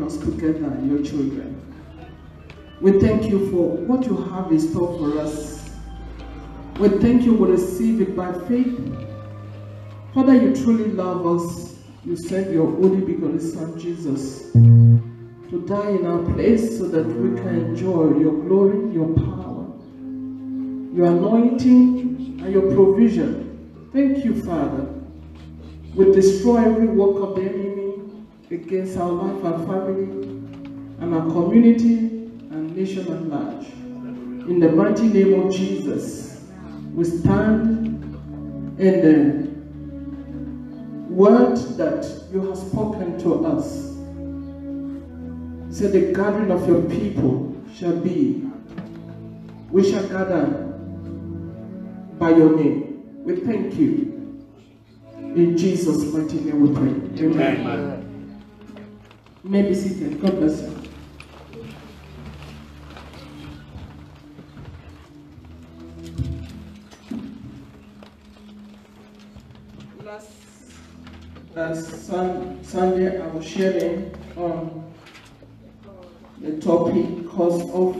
us together, your children. We thank you for what you have in store for us. We thank you, we receive it by faith. Father, you truly love us. You sent your only begotten Son, Jesus, to die in our place so that we can enjoy your glory, your power, your anointing, and your provision. Thank you, Father. We destroy every work of the enemy against our life, our family, and our community, and nation at large. In the mighty name of Jesus, we stand in the word that you have spoken to us. Say the gathering of your people shall be, we shall gather by your name. We thank you. In Jesus' mighty name we pray. Amen. Amen. You may be seated. God bless you. Last Sunday I was sharing on the topic cause of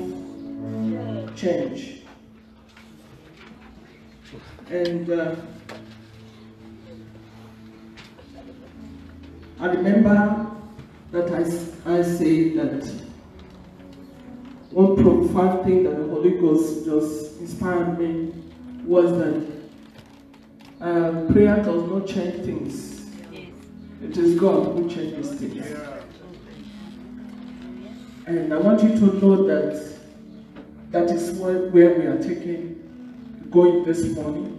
change. And I remember that I say that one profound thing that the Holy Ghost just inspired me was that prayer does not change things. It is God who changes things. And I want you to know that that is where we are going this morning.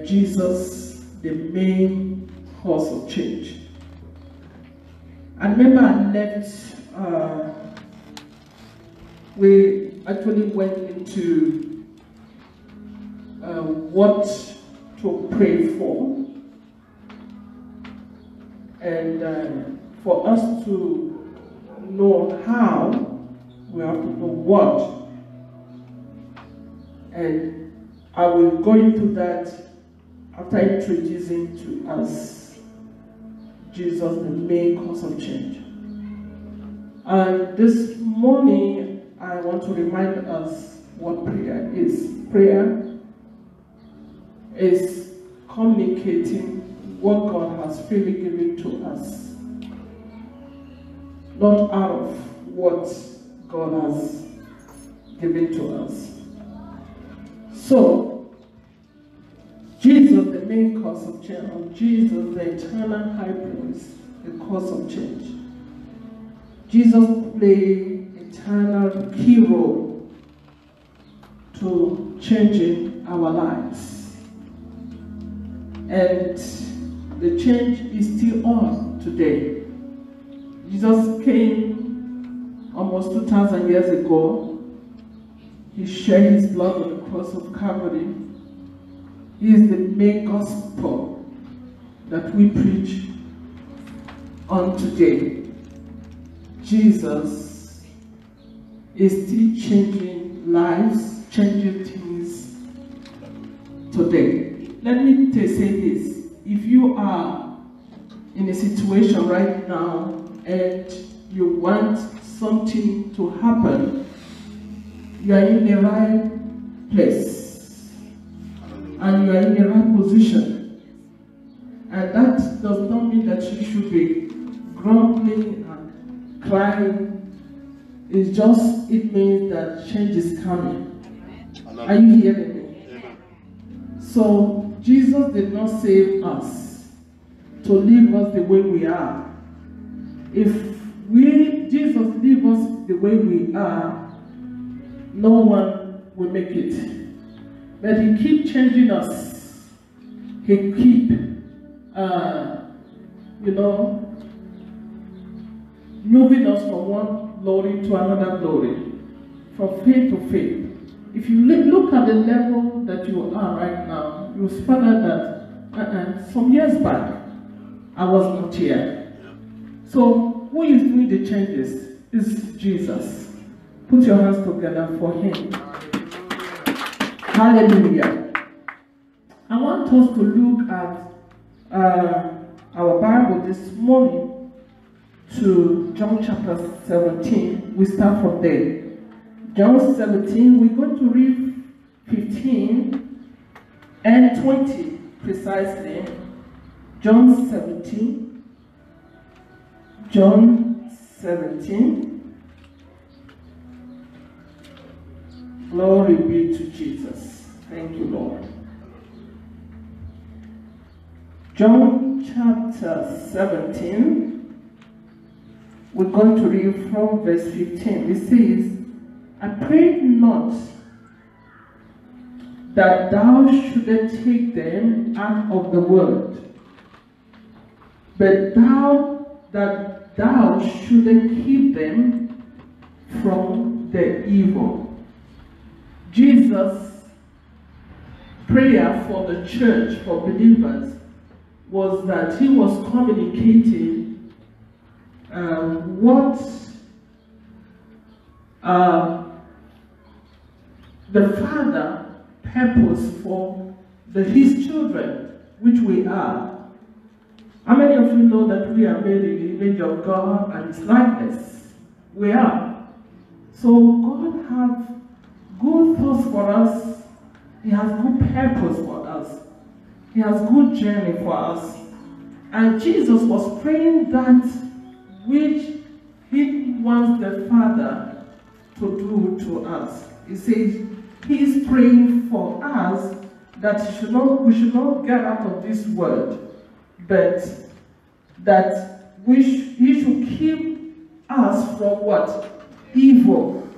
Jesus, the main cause of change. I remember I left, we actually went into what to pray for. And for us to know how, we have to know what. And I will go into that after introducing to us Jesus, the main cause of change. And this morning, I want to remind us what prayer is. Prayer is communicating what God has freely given to us, not out of what God has given to us. So, Jesus, the main cause of change, Jesus, the eternal high priest, the cause of change. Jesus played eternal key role to changing our lives. And the change is still on today. Jesus came almost 2,000 years ago. He shed his blood on the cross of Calvary. He is the main gospel that we preach on today. Jesus is still changing lives, changing things today. Let me say this. If you are in a situation right now and you want something to happen, you are in the right place and you are in the right position. And that does not mean that you should be grumbling and crying. It means that change is coming. Are you hearing me? So Jesus did not save us to leave us the way we are. If Jesus leave us the way we are, no one will make it. But he keep changing us. He keep, moving us from one glory to another glory, from faith to faith. If you look at the level that you are right now, you will find out that some years back, I was not here. So who is doing the changes is Jesus. Put your hands together for him. Hallelujah. I want us to look at our Bible this morning to John chapter 17. We start from there. John 17, we're going to read 15 and 20 precisely. John 17. John 17. Glory be to Jesus. Thank you, Lord. John chapter 17, we're going to read from verse 15. It says, I pray not that thou shouldest take them out of the world, but that thou shouldest keep them from the evil. Jesus' prayer for the church, for believers, was that he was communicating what the Father purpose for his children, which we are. How many of you know that we are made in the image of God and His likeness? We are. So God has good thoughts for us. He has good purpose for us. He has good journey for us. And Jesus was praying that which He wants the Father to do to us. He says He is praying for us that we should not get out of this world, but that He should keep us from what? Evil.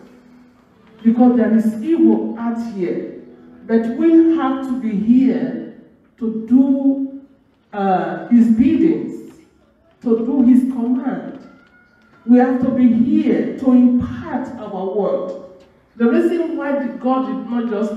Because there is evil out here. But we have to be here to do His biddings, to do His command. We have to be here to impart our word. The reason why God did not just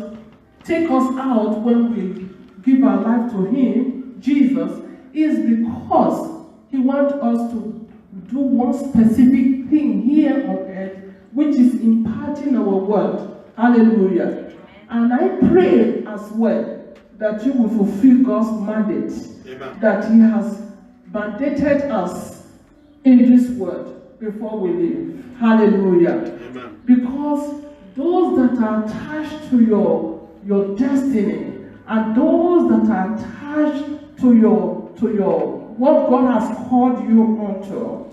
take us out when we give our life to Him, Jesus, is because He wants us to do one specific thing here on earth, which is imparting our word. Hallelujah. And I pray as well that you will fulfill God's mandate. Amen. That He has mandated us in this world before we live. Hallelujah. Amen. Because those that are attached to your destiny and those that are attached to your what God has called you onto,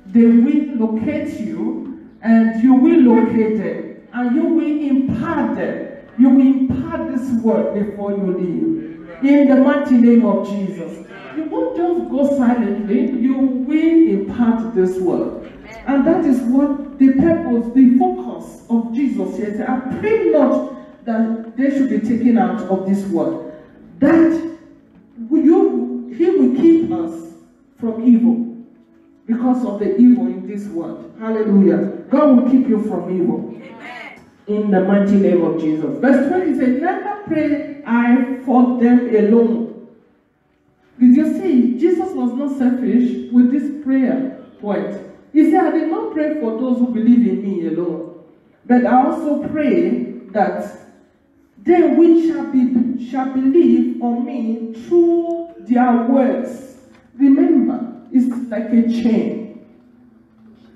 they will locate you and you will locate them and you will impart them. You will impart this word before you leave. In the mighty name of Jesus. You won't just go silently, you will impart this word. And that is what the purpose, the focus of Jesus here. I pray not that they should be taken out of this world. That He will keep us from evil. Because of the evil in this world. Hallelujah. God will keep you from evil. Amen. In the mighty name of Jesus. Verse 20 says, never pray I for them alone. Did you see? Jesus was not selfish with this prayer point. He said, I did not pray for those who believe in me alone, but I also pray that they which shall believe on me through their words. Remember, it's like a chain.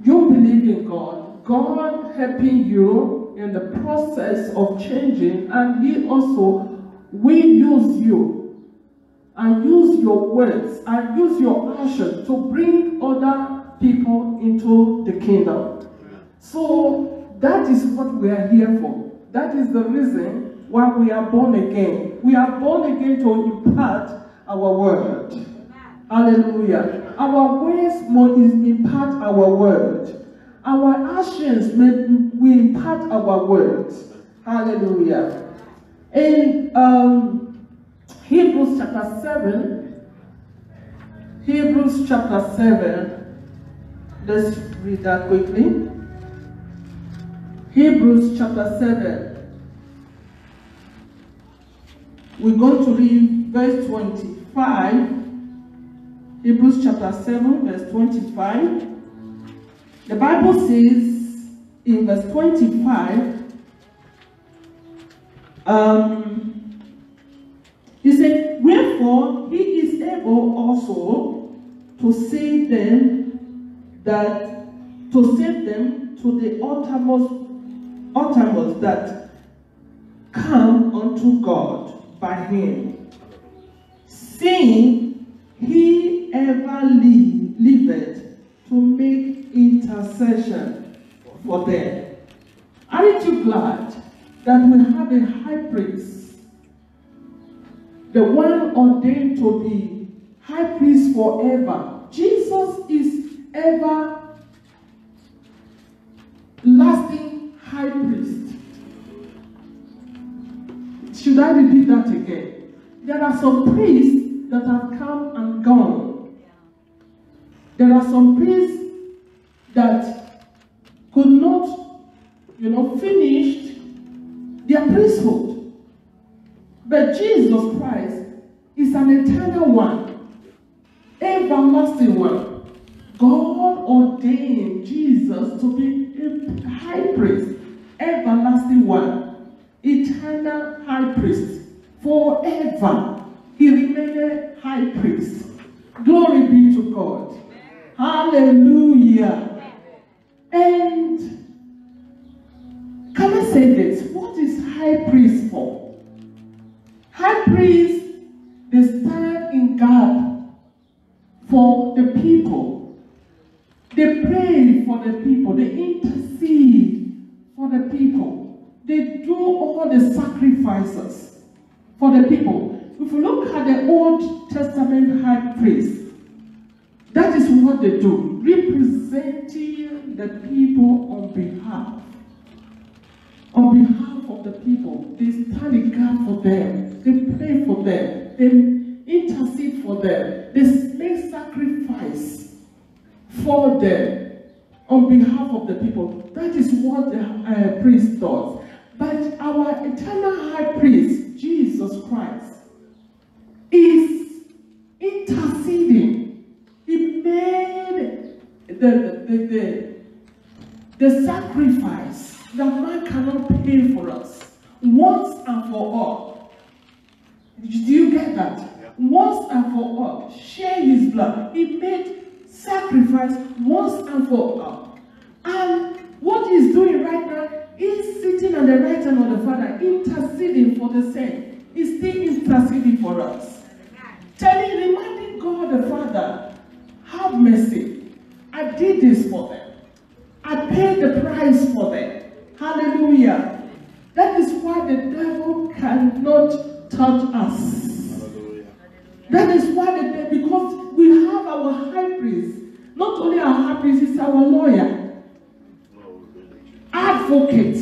You believe in God, God helping you in the process of changing, and He also will use you and use your words and use your action to bring other people into the kingdom. So that is what we are here for. That is the reason why we are born again. We are born again to impart our word. Hallelujah. Our words must impart our word. Our actions will impart our words. Hallelujah. In Hebrews chapter 7, Hebrews chapter 7, let's read that quickly. Hebrews chapter 7. We're going to read verse 25. Hebrews chapter 7, verse 25. The Bible says in verse 25, he said, wherefore he is able also to save them that to save them to the uttermost that come unto God by him, seeing he ever liveth to make intercession for them. Aren't you glad that we have a high priest, the one ordained to be high priest forever? Jesus is ever lasting high priest. Should I repeat that again? There are some priests that have come and gone. There are some priests that could not, finish their priesthood. But Jesus Christ is an eternal one, everlasting one. God ordained Jesus to be a high priest, everlasting one, eternal high priest, forever. He remained high priest. Glory be to God. Hallelujah. And can I say this? What is high priest for? High priest, they stand in gap for the people. They pray for the people. They intercede for the people. They do all the sacrifices for the people. If you look at the Old Testament high priest, that is what they do, representing the people on behalf. On behalf of the people, they stand in gap for them. They pray for them. They intercede for them. They make sacrifice for them on behalf of the people. That is what the priest does. But our eternal high priest, Jesus Christ, is interceding. He made the sacrifice that man cannot pay for us once and for all. Do you get that? Yeah. Once and for all. Share his blood. He made sacrifice once and for all. And what he's doing right now, he's sitting on the right hand of the Father, interceding for the saints. He's still interceding for us. Reminding God the Father, have mercy. I did this for them. I paid the price for them. Hallelujah. That is why the devil cannot touch us. Hallelujah. That is why because we have our high priest. Not only our high priest, he's our lawyer. Advocate.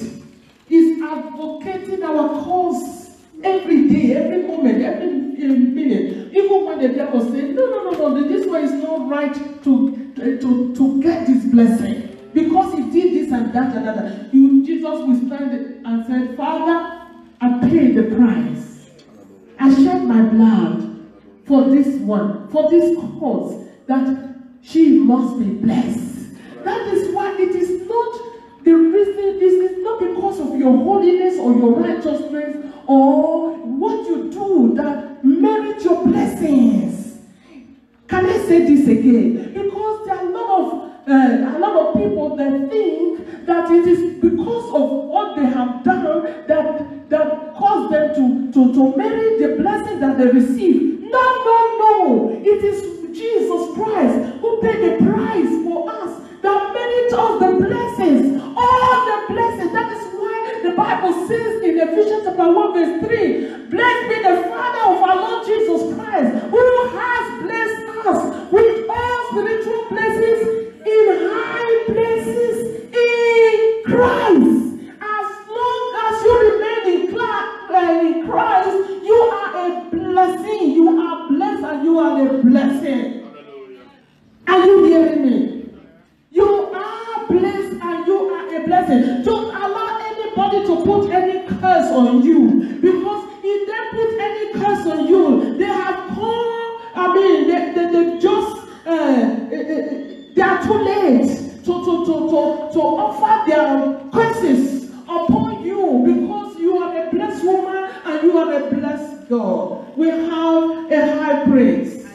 He's advocating our cause every day, every moment, every minute. Even when the devil says, no, this way is not right to get this blessing. Because he did this and that and that. Jesus will stand and say, Father, I paid the price. I shed my blood for this one, for this cause, that she must be blessed. That is why it is not the reason, this is not because of your holiness or your righteousness or what you do that merit your blessings. Can I say this again? Because there are a lot of people that think that it is because of what they have done that caused them to merit the blessing that they receive. No. It is Jesus Christ who paid the price for us that merit us the blessings. All the blessings. That is why the Bible says in Ephesians chapter 1 verse 3, blessed be the Father of our Lord Jesus Christ, who has blessed us with all spiritual blessings in high places in Christ. As long as you remain in Christ, you are a blessing. You are blessed and you are a blessing. Hallelujah. Are you hearing me? You are blessed and you are a blessing. Don't allow anybody to put any curse on you. Because if they put any curse on you, they have come, they just, they are too late to offer their curses upon you, because you are a blessed woman and you are a blessed girl. We have a high priest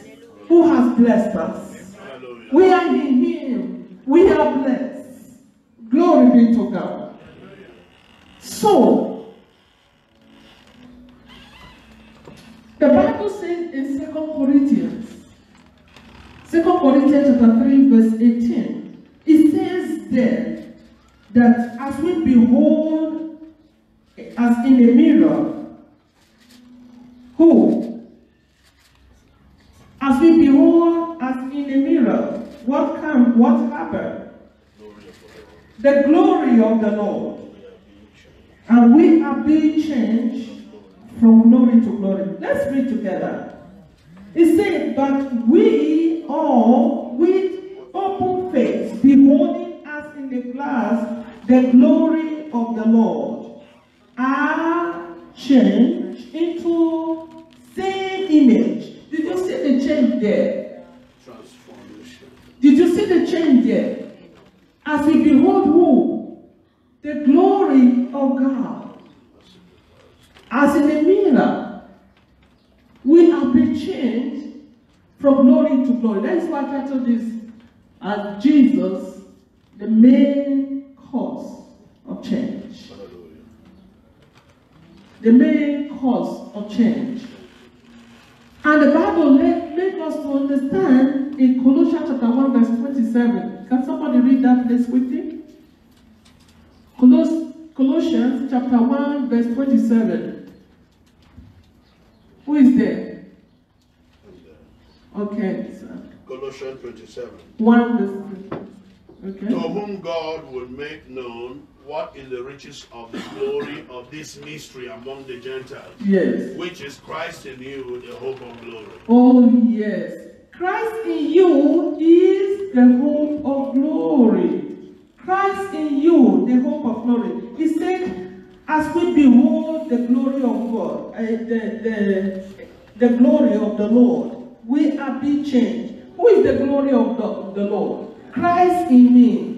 who has blessed us. We are in him. We are blessed. Glory be to God. So, the Bible says in 2 Corinthians chapter 3, verse 18, it says there that as we behold as in a mirror, as we behold as in a mirror, what happened? The glory of the Lord. And we are being changed from glory to glory. Let's read together. It says, but we all with open face, beholding as in a glass the glory of the Lord, are changed into same image. Did you see the change there? Transformation. Did you see the change there? As we behold who? The glory of God. As in a mirror, we are being changed from glory to glory. That is why I titled this as Jesus, the main cause of change. The main cause of change. And the Bible made us to understand in Colossians chapter 1 verse 27. Can somebody read that place with me? Colossians chapter 1 verse 27. Who is there? Okay, sir. Colossians 27. 1 verse. Okay. To whom God will make known what is the riches of the glory of this mystery among the Gentiles. Yes. Which is Christ in you, the hope of glory. Oh, yes. Christ in you is the hope of glory. Christ in you, the hope of glory. He said, as we behold the glory of God, the glory of the Lord, we are being changed. Who is the glory of the Lord? Christ in me.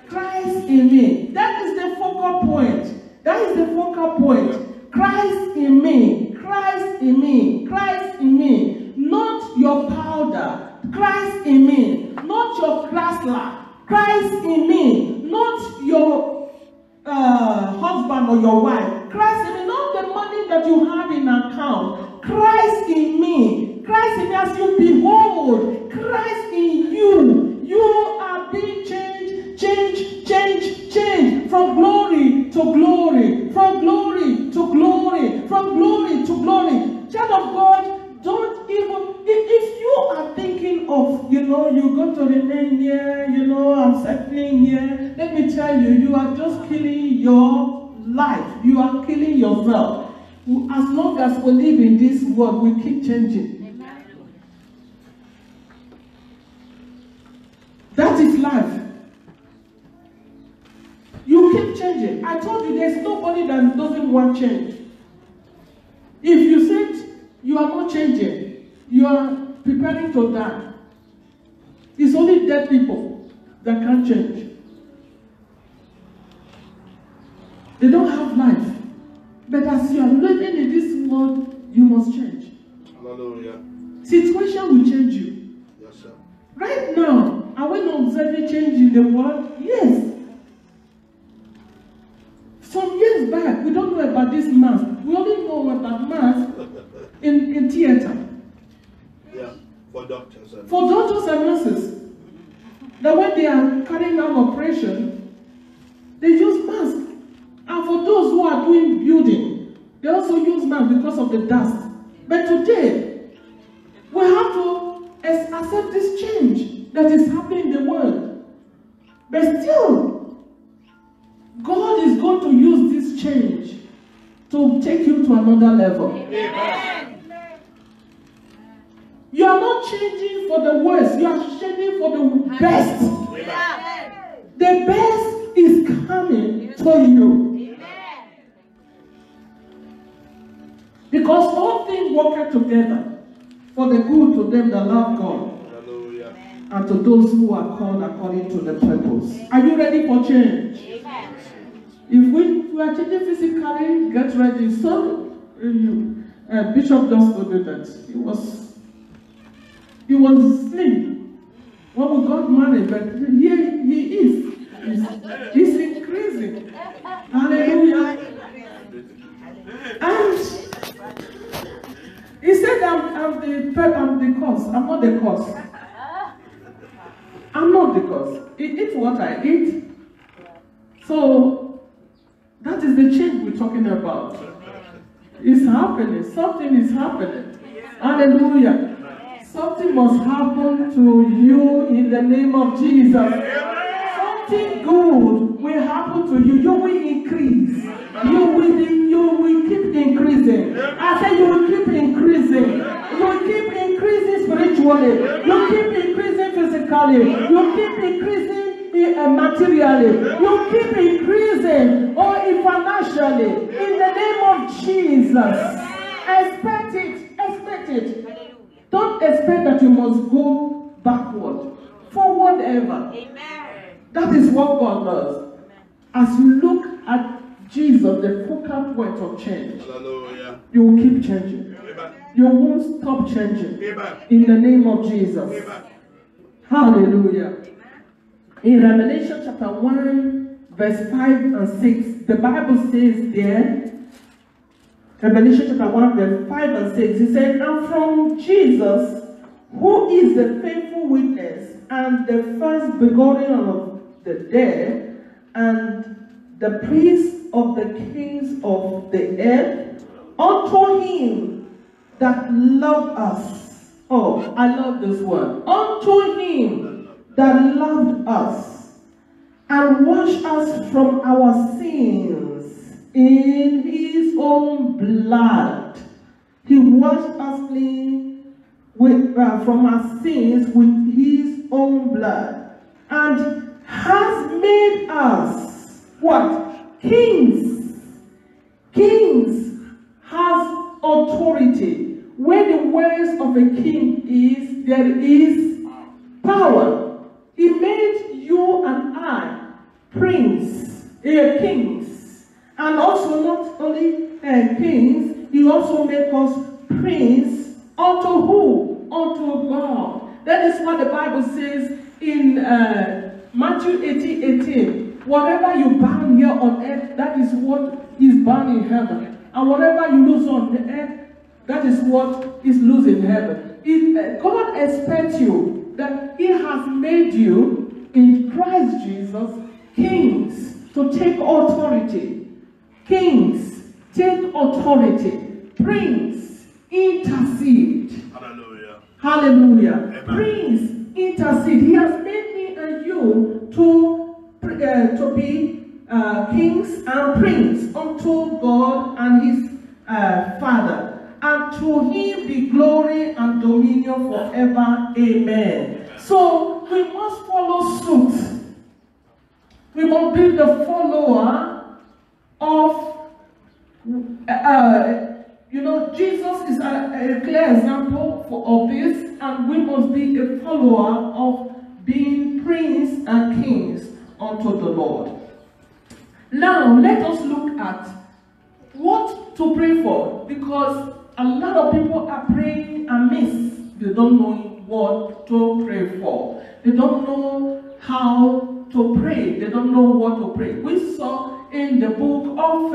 Christ in me. That is the focal point. That is the focal point. Christ in me. Christ in me. Christ in me. Not your powder. Christ in me. Not your Chrysler. Christ in me. Not your husband or your wife. Christ in me. Not the money that you have in account. Christ in me. Christ in me. As you behold Christ in you, you are being changed from glory to glory, from glory to glory, from glory to glory. Child of God, don't even, if you are thinking of, you're going to remain here, I'm settling here, let me tell you, you are just killing your life. You are killing yourself. As long as we live in this world, we keep changing. That is life. You keep changing. I told you there's nobody that doesn't want change. If you said you are not changing, you are preparing to die. It's only dead people that can change. They don't have life. But as you are living in this world, you must change. Hallelujah. Situation will change you. Yes, sir. Right now, are we not observing change in the world? Yes. Some years back, we don't know about this mask. We only know about mask in theater. Yeah, for doctors and nurses. That when they are carrying out operation, they use mask. And for those who are doing building, they also use mask because of the dust. But today, we have to accept this change that is happening in the world. But still, God is going to use this change to take you to another level. Amen. You are not changing for the worst. You are changing for the best. Amen. The best is coming to you. Because all things work together for the good to them that love God. Hallelujah. And to those who are called according to the purpose. Are you ready for change? Amen. If we are changing physically, get ready. So, Bishop just told me that he was slim when we got married, but here he is. He's increasing. Hallelujah. And he said, I'm the cause. I'm not the cause. I'm not the cause. He eats what I eat. So that is the change we're talking about. It's happening. Something is happening. Hallelujah. Something must happen to you in the name of Jesus. Something good will happen to you. You will increase. You will keep increasing. I say you will keep increasing. You will keep increasing spiritually. You keep increasing physically. You keep increasing materially. You keep increasing financially. In the name of Jesus. Expect it. Expect it. Don't expect that you must go backward. Forward ever. Amen. That is what God does. Amen. As you look at Jesus, the focal point of change, hallelujah, you will keep changing. Amen. You won't stop changing. Amen. In the name of Jesus. Amen. Hallelujah. Amen. In Revelation chapter 1, verse 5 and 6, the Bible says there, Revelation chapter 1, verse 5 and 6, he said, and from Jesus, who is the faithful witness and the first begotten of the dead, and the priest of the kings of the earth, unto him that loved us. Oh, I love this word. Unto him that loved us and washed us from our sins in his own blood. He washed us clean from our sins with his own blood, and has made us what? Kings. Kings has authority. Where the words of a king is, there is power. He made you and I prince, kings. And also not only kings, he also made us prince unto who? Unto God. That is what the Bible says in Matthew 18:18. Whatever you bind here on earth, that is what is bound in heaven. And whatever you lose on the earth, that is what is loose in heaven. God expects you that he has made you in Christ Jesus kings to take authority. Kings take authority. Prince intercede. Hallelujah. Hallelujah. Amen. Prince intercede. He has made me and you to be kings and prince unto God and his Father. And to him be glory and dominion forever. Amen. So we must follow suit. We must be the follower of, Jesus is a clear example of this, and we must be a follower of being prince and kings unto the Lord. Now, let us look at what to pray for, because a lot of people are praying amiss. They don't know what to pray for. They don't know how to pray. They don't know what to pray. We saw in the book of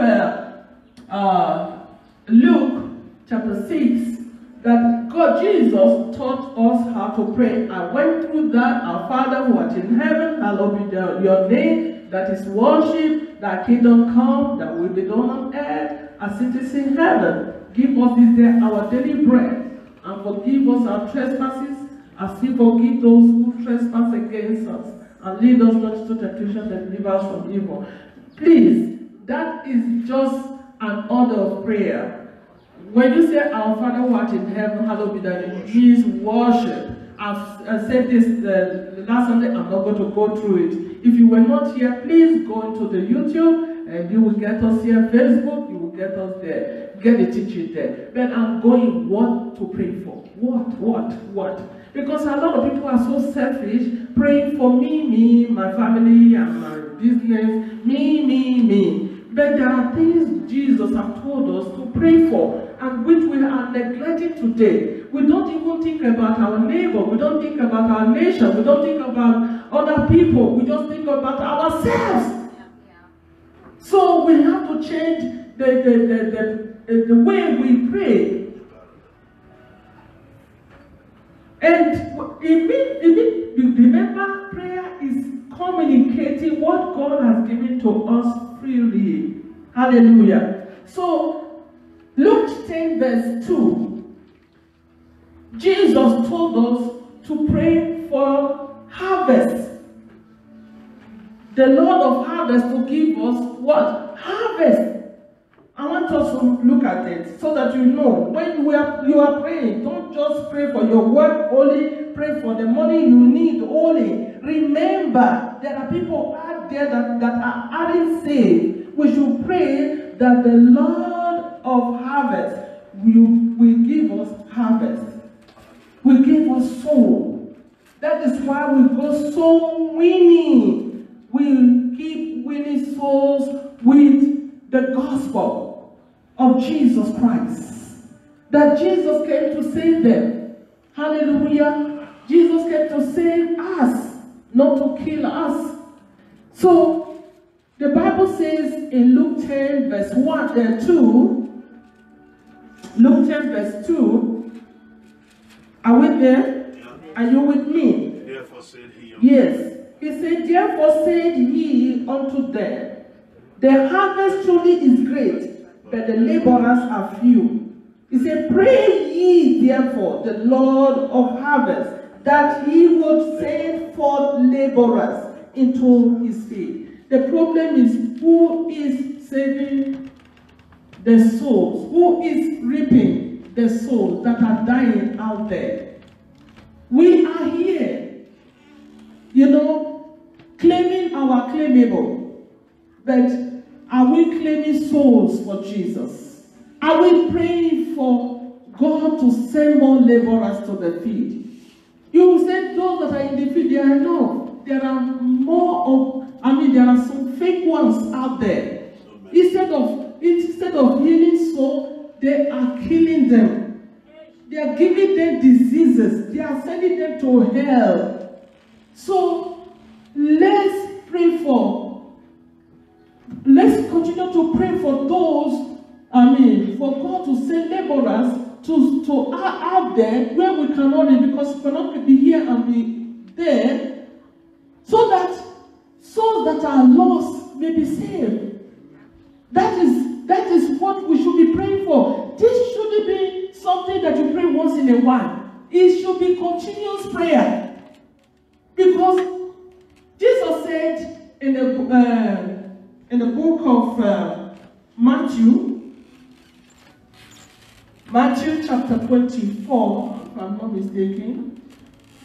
Luke chapter 6 that Jesus taught us how to pray. I went through that. Our Father who art in heaven, hallowed be your name. That is worship. Thy kingdom come, that will be done on earth as it is in heaven. Give us this day our daily bread, and forgive us our trespasses, as we forgive those who trespass against us. And lead us not into temptation, but deliver us from evil. Please, that is just an order of prayer. When you say, our Father who art in heaven, hallowed be thy name, it means worship. I've said this the last Sunday. I'm not going to go through it. If you were not here, please go into the YouTube, and you will get us here. Facebook, you will get us there. Get the teaching there. But I'm going what to pray for. What? Because a lot of people are so selfish, praying for me, my family, and my business, me. But there are things Jesus has told us to pray for, and which we are neglecting today. we don't even think about our neighbor, we don't think about our nation, we don't think about other people, we just think about ourselves. So we have to change the way we pray. And remember, prayer is communicating what God has given to us freely. Hallelujah. So, Luke 10 verse 2, Jesus told us to pray for harvest. The Lord of harvest to give us what? Harvest. I want us to look at it so that you know when you are praying, don't just pray for your work only, pray for the money you need only. Remember, there are people out there that aren't saved. We should pray that the Lord of harvest will give us harvest, will give us soul. That is why we go soul winning. We keep winning souls with the gospel of Jesus Christ. That Jesus came to save them. Hallelujah. Jesus came to save us, not to kill us. So, the Bible says in Luke 10 verse 1 and 2, Luke 10 verse 2, are we there? Are you with me? Therefore said he. Yes. He said, therefore said he unto them, the harvest truly is great, but the laborers are few. He said, pray ye therefore the Lord of harvest, that he would send forth laborers into his field. The problem is, who is saving the souls? Who is reaping the souls that are dying out there? We are here, claiming our claimable. But are we claiming souls for Jesus? Are we praying for God to send more laborers to the field? You will say those that are in the field, they are enough. There are there are some fake ones out there. Instead of healing souls, they are killing them. They are giving them diseases. They are sending them to hell. So let's continue to pray for those, for God to send laborers to out there where we cannot read, because we cannot be here and be there, so that souls that are lost may be saved. That is what we should be praying for. This shouldn't be something that you pray once in a while. It should be continuous prayer. Because Jesus said in the book of Matthew chapter 24, if I'm not mistaken,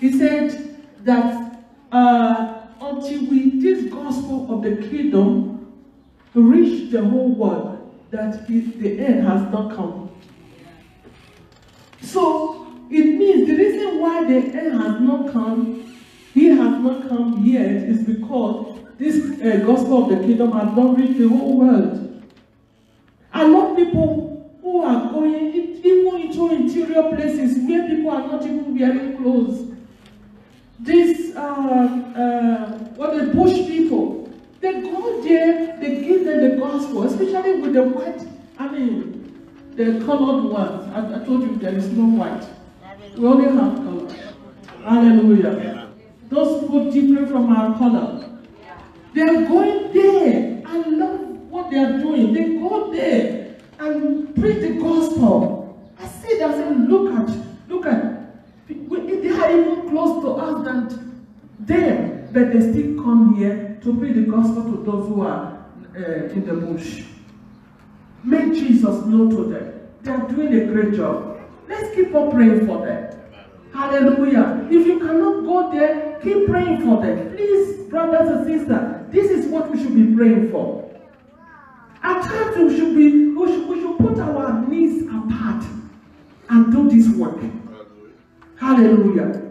he said that until this gospel of the kingdom reach the whole world, that the end has not come. So it means the reason why the end has not come, he has not come yet, is because this gospel of the kingdom has not reached the whole world. A lot of people who are going even into interior places where people are not even wearing clothes. These the bush people, they go there, they give them the gospel, especially with the white, the colored ones. I told you there is no white. We only have color. Hallelujah. Those people different from our color. They are going there. I love what they are doing. They go there and preach the gospel. I see them, look at, they are even close to us than them, but they still come here to preach the gospel to those who are in the bush. Make Jesus known to them. They are doing a great job. Let's keep on praying for them. Hallelujah. If you cannot go there, keep praying for them. Please, brothers and sisters, this is what we should be praying for. At times we should put our needs apart and do this work. Hallelujah.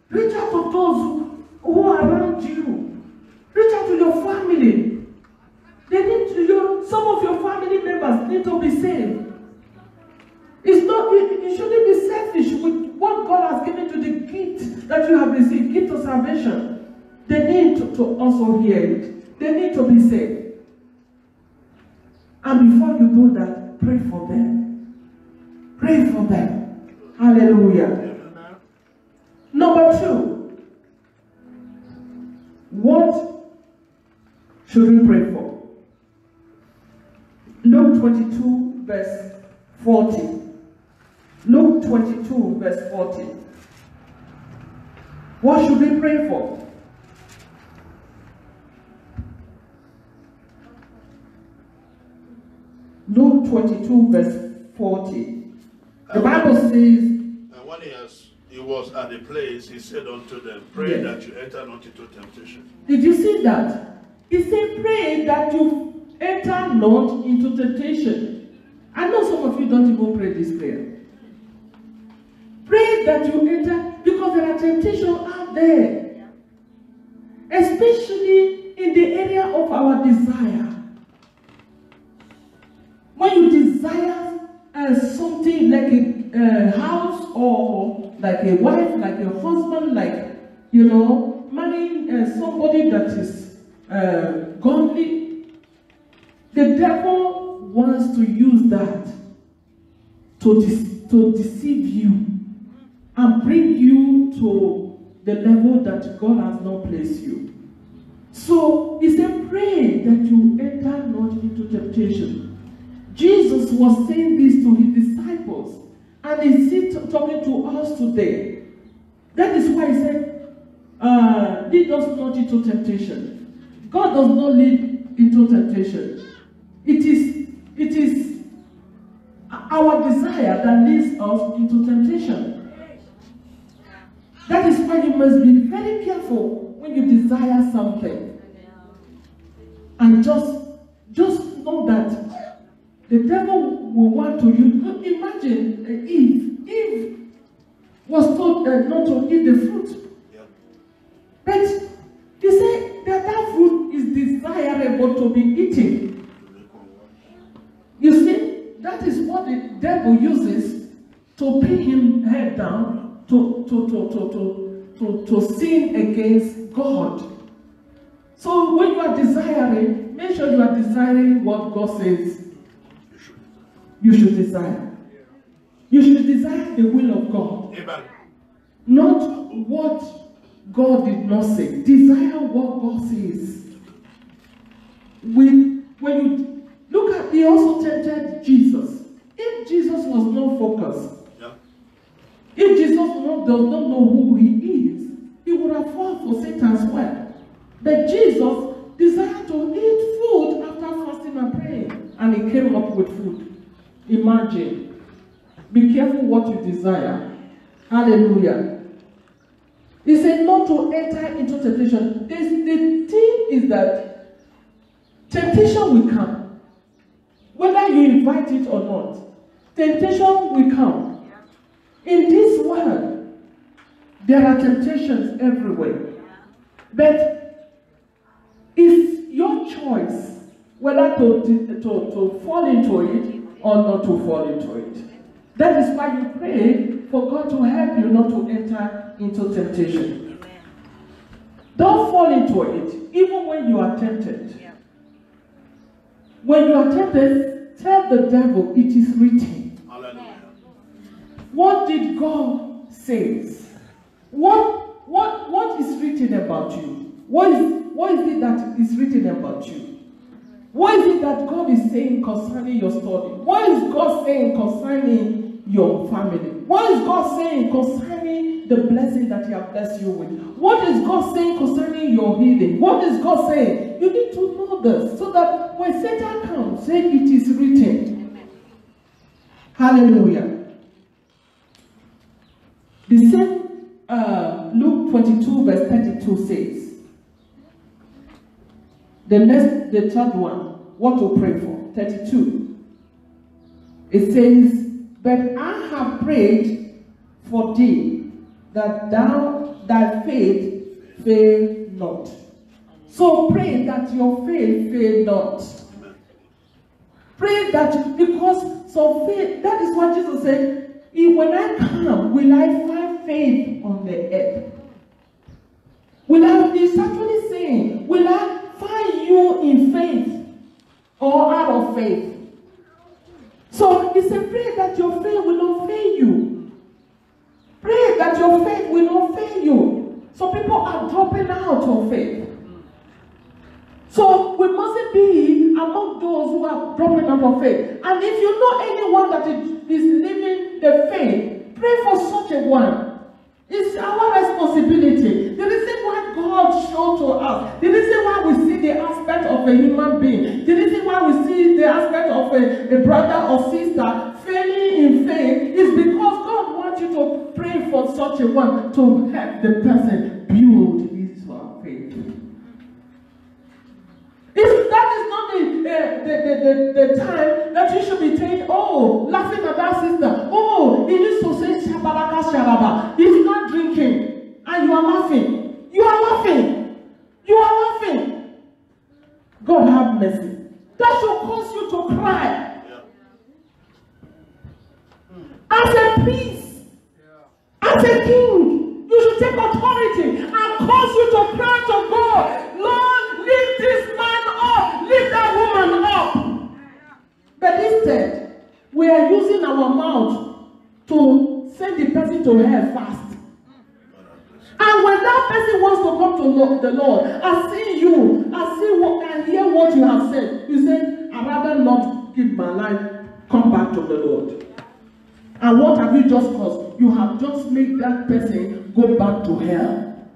Reach out to those who are around you. Reach out to your family. Some of your family members need to be saved. You shouldn't be selfish with what God has given to the gift that you have received, gift of salvation, they need to also hear it. They need to be saved. And before you do that, pray for them. Pray for them. Hallelujah. Number 2, what should we pray for? Luke 22, verse 40. Luke 22, verse 40. What should we pray for? Luke 22, verse 40. The Bible says, and when he was at the place, he said unto them, pray that you enter not into temptation. Did you see that? He said, pray that you enter not into temptation. I know some of you don't even pray this prayer. Pray that you enter, because there are temptations out there. Especially in the area of our desire. When you desire something like a house, or like a wife, like a husband, like, marrying somebody that is godly, the devil wants to use that to deceive you and bring you to the level that God has not placed you. So he said, pray that you enter not into temptation. Jesus was saying this to his disciples, and he's talking to us today. That is why he said, lead us not into temptation. God does not lead into temptation. It is our desire that leads us into temptation. That is why you must be very careful when you desire something. And just know that the devil will want to use. Imagine Eve was told not to eat the fruit. Yeah. But he said that fruit is desirable to be eaten. You see, that is what the devil uses to pin him head down, to sin against God. So when you are desiring, make sure you are desiring what God says you should desire. You should desire the will of God. Amen. Not what God did not say. Desire what God says. When you look at, he also tempted Jesus. If Jesus was not focused, if Jesus does not know who he is, he would have fallen for Satan's word. But Jesus desired to eat food after fasting and praying, and he came up with food. Imagine. Be careful what you desire. Hallelujah. He said not to enter into temptation. The thing is that temptation will come. Whether you invite it or not, temptation will come. In this world, there are temptations everywhere. But it's your choice whether to fall into it or not to fall into it. That is why you pray for God to help you not to enter into temptation. Amen. Don't fall into it, even when you are tempted. Yeah. When you are tempted, tell the devil it is written. Hallelujah. What did God say? What is written about you? What is it that is written about you? What is it that God is saying concerning your story? What is God saying concerning your family? What is God saying concerning the blessing that he has blessed you with? What is God saying concerning your healing? What is God saying? You need to know this so that when Satan comes, say it is written. Amen. Hallelujah. The same Luke 22 verse 32 says, the third one, what to pray for, 32. It says, but I have prayed for thee, that thy faith fail not. So pray that your faith fail not. Pray that, because so faith, that is what Jesus said, when I come, will I find faith on the earth? He's actually saying, will I find you in faith or out of faith? So he said, pray that your faith will not fail you. Pray that your faith will not fail you. So people are dropping out of faith. So we mustn't be among those who are dropping out of faith. And if you know anyone that is living the faith, pray for such a one. It's our responsibility. The reason why God showed to us, the reason why we see the aspect of a human being, the reason why we see the aspect of a brother or sister failing in faith is because God wants you to pray for such a one to help the person build his faith. If that is not the time that you should be saying, oh, laughing at that sister, oh, he needs to say shabaraka sharaba. He's not drinking, and you are laughing. You are laughing. You are laughing. God have mercy. That should cause you to cry. As a priest, as a king, you should take authority and cause you to cry to God, Lord, lift this man up, lift that woman up. But instead, we are using our mouth to send the person to hell fast. And when that person wants to come to the Lord, I see you, I see what, and hear what you have said. You say, I'd rather not give my life, come back to the Lord. And what have you just caused? You have just made that person go back to hell.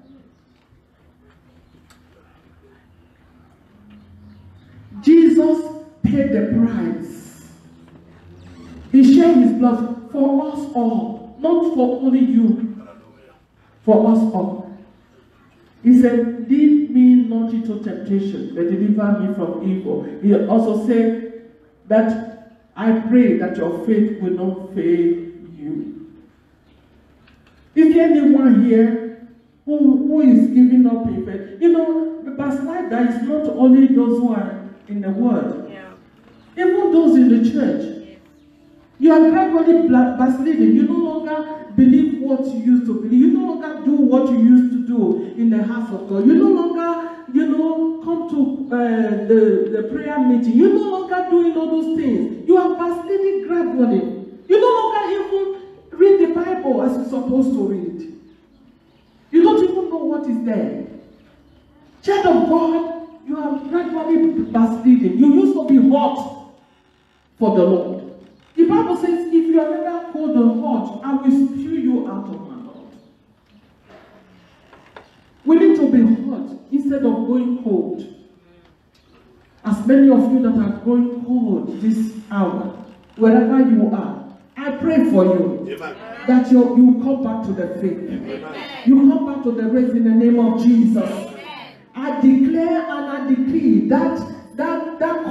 Jesus paid the price. He shed his blood for us all, not for only you. For us all. He said, lead me not into temptation, but deliver me from evil. He also said that I pray that your faith will not fail you. Is there anyone here who is giving up in faith? You know, the backslider is not only those who are in the world. Yeah. Even those in the church. You are gradually backsliding. You no longer believe what you used to believe. You no longer do what you used to do in the house of God. You no longer, come to the prayer meeting. You no longer doing all those things. You are backsliding gradually. You no longer even read the Bible as you're supposed to read. You don't even know what is there. Child of God, you are gradually backsliding. You used to be hot for the Lord. The Bible says, if you are never cold or hot, I will spew you out of my mouth. We need to be hot instead of going cold. As many of you that are going cold this hour, wherever you are, I pray for you. Amen. That you come back to the faith. Amen. You come back to the race in the name of Jesus. Amen. I declare and I decree that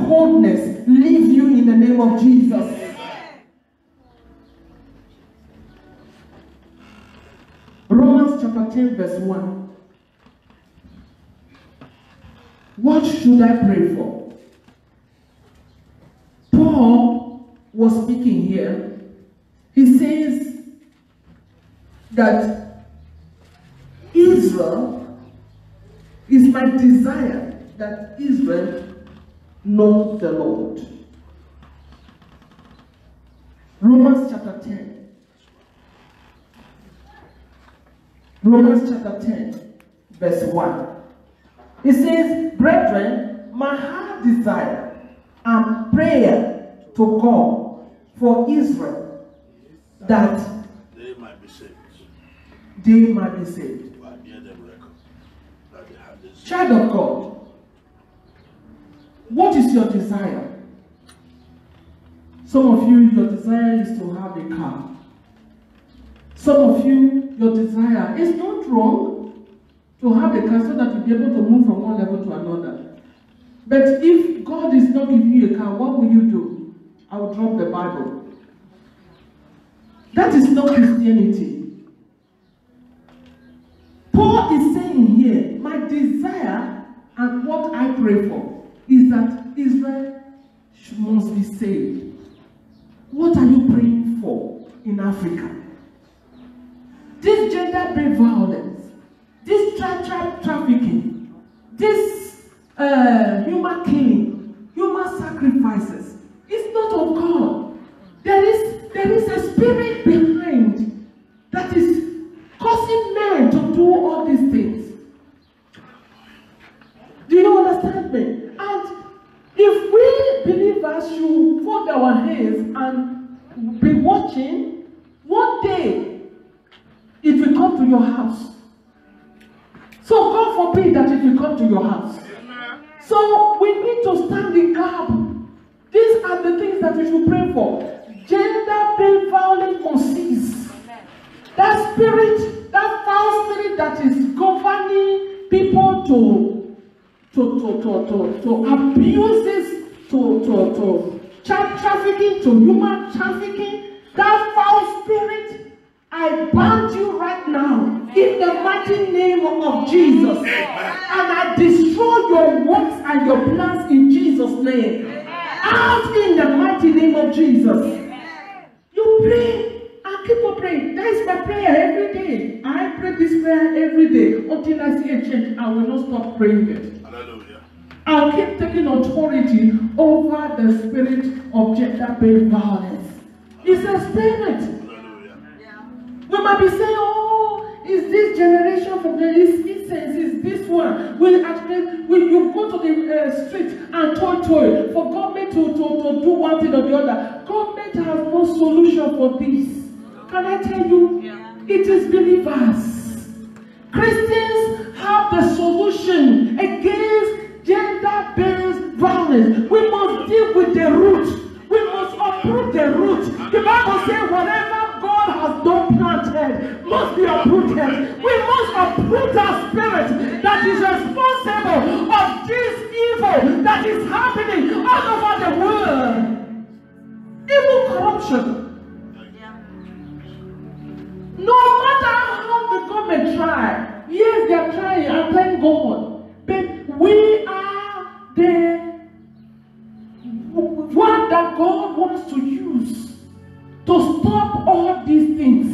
coldness leave you in the name of Jesus. Romans chapter 10 verse 1. What should I pray for? Paul was speaking here. He says that Israel is my desire that Israel know the Lord. Romans chapter 10. Romans chapter 10, verse 1. It says, brethren, my heart desire and prayer to God for Israel, that they might be saved. They might be saved. Child of God, what is your desire? Some of you, your desire is to have a car. Some of you, your desire is not wrong to have a car so that you'll be able to move from one level to another. But if God is not giving you a car, what will you do? I will drop the Bible. That is not Christianity. Paul is saying here, my desire and what I pray for is that Israel must be saved. What are you praying for in Africa? this gender-based violence, this trafficking, this human killing, human sacrifices, it's not of God. There is a spirit behind that is causing men to do all these things. Do you understand me? And if we believers should fold our hands and be watching, one day it will come to your house. So God forbid that it will come to your house. So we need to stand in gap. These are the things that we should pray for. Gender-based violence must cease. That spirit, that foul spirit that is governing people to abuse this, to child trafficking, to human trafficking, that foul spirit, I bind you right now in the mighty name of Jesus. And I destroy your works and your plans in Jesus' name. Out in the mighty name of Jesus. You pray and keep on praying. That is my prayer every day. I pray this prayer every day until I see a change. I will not stop praying it. Hallelujah. I'll keep taking authority over the spirit of gender-based violence. It's a spirit. Hallelujah. We might be saying, oh, is this generation from the incense, is this one? You go to the street and toy for government to do one thing or the other. Government has no solution for this. Can I tell you? It is believers. Christians have the solution against gender-based violence. We must deal with the root. We must uproot the root. The Bible says whatever God has not planted must be uprooted. We must uproot our spirit that is responsible of this evil that is happening all over the world. Evil corruption. No matter how the government try, yes, they are trying, and thank God, but we are the one that God wants to use to stop all these things.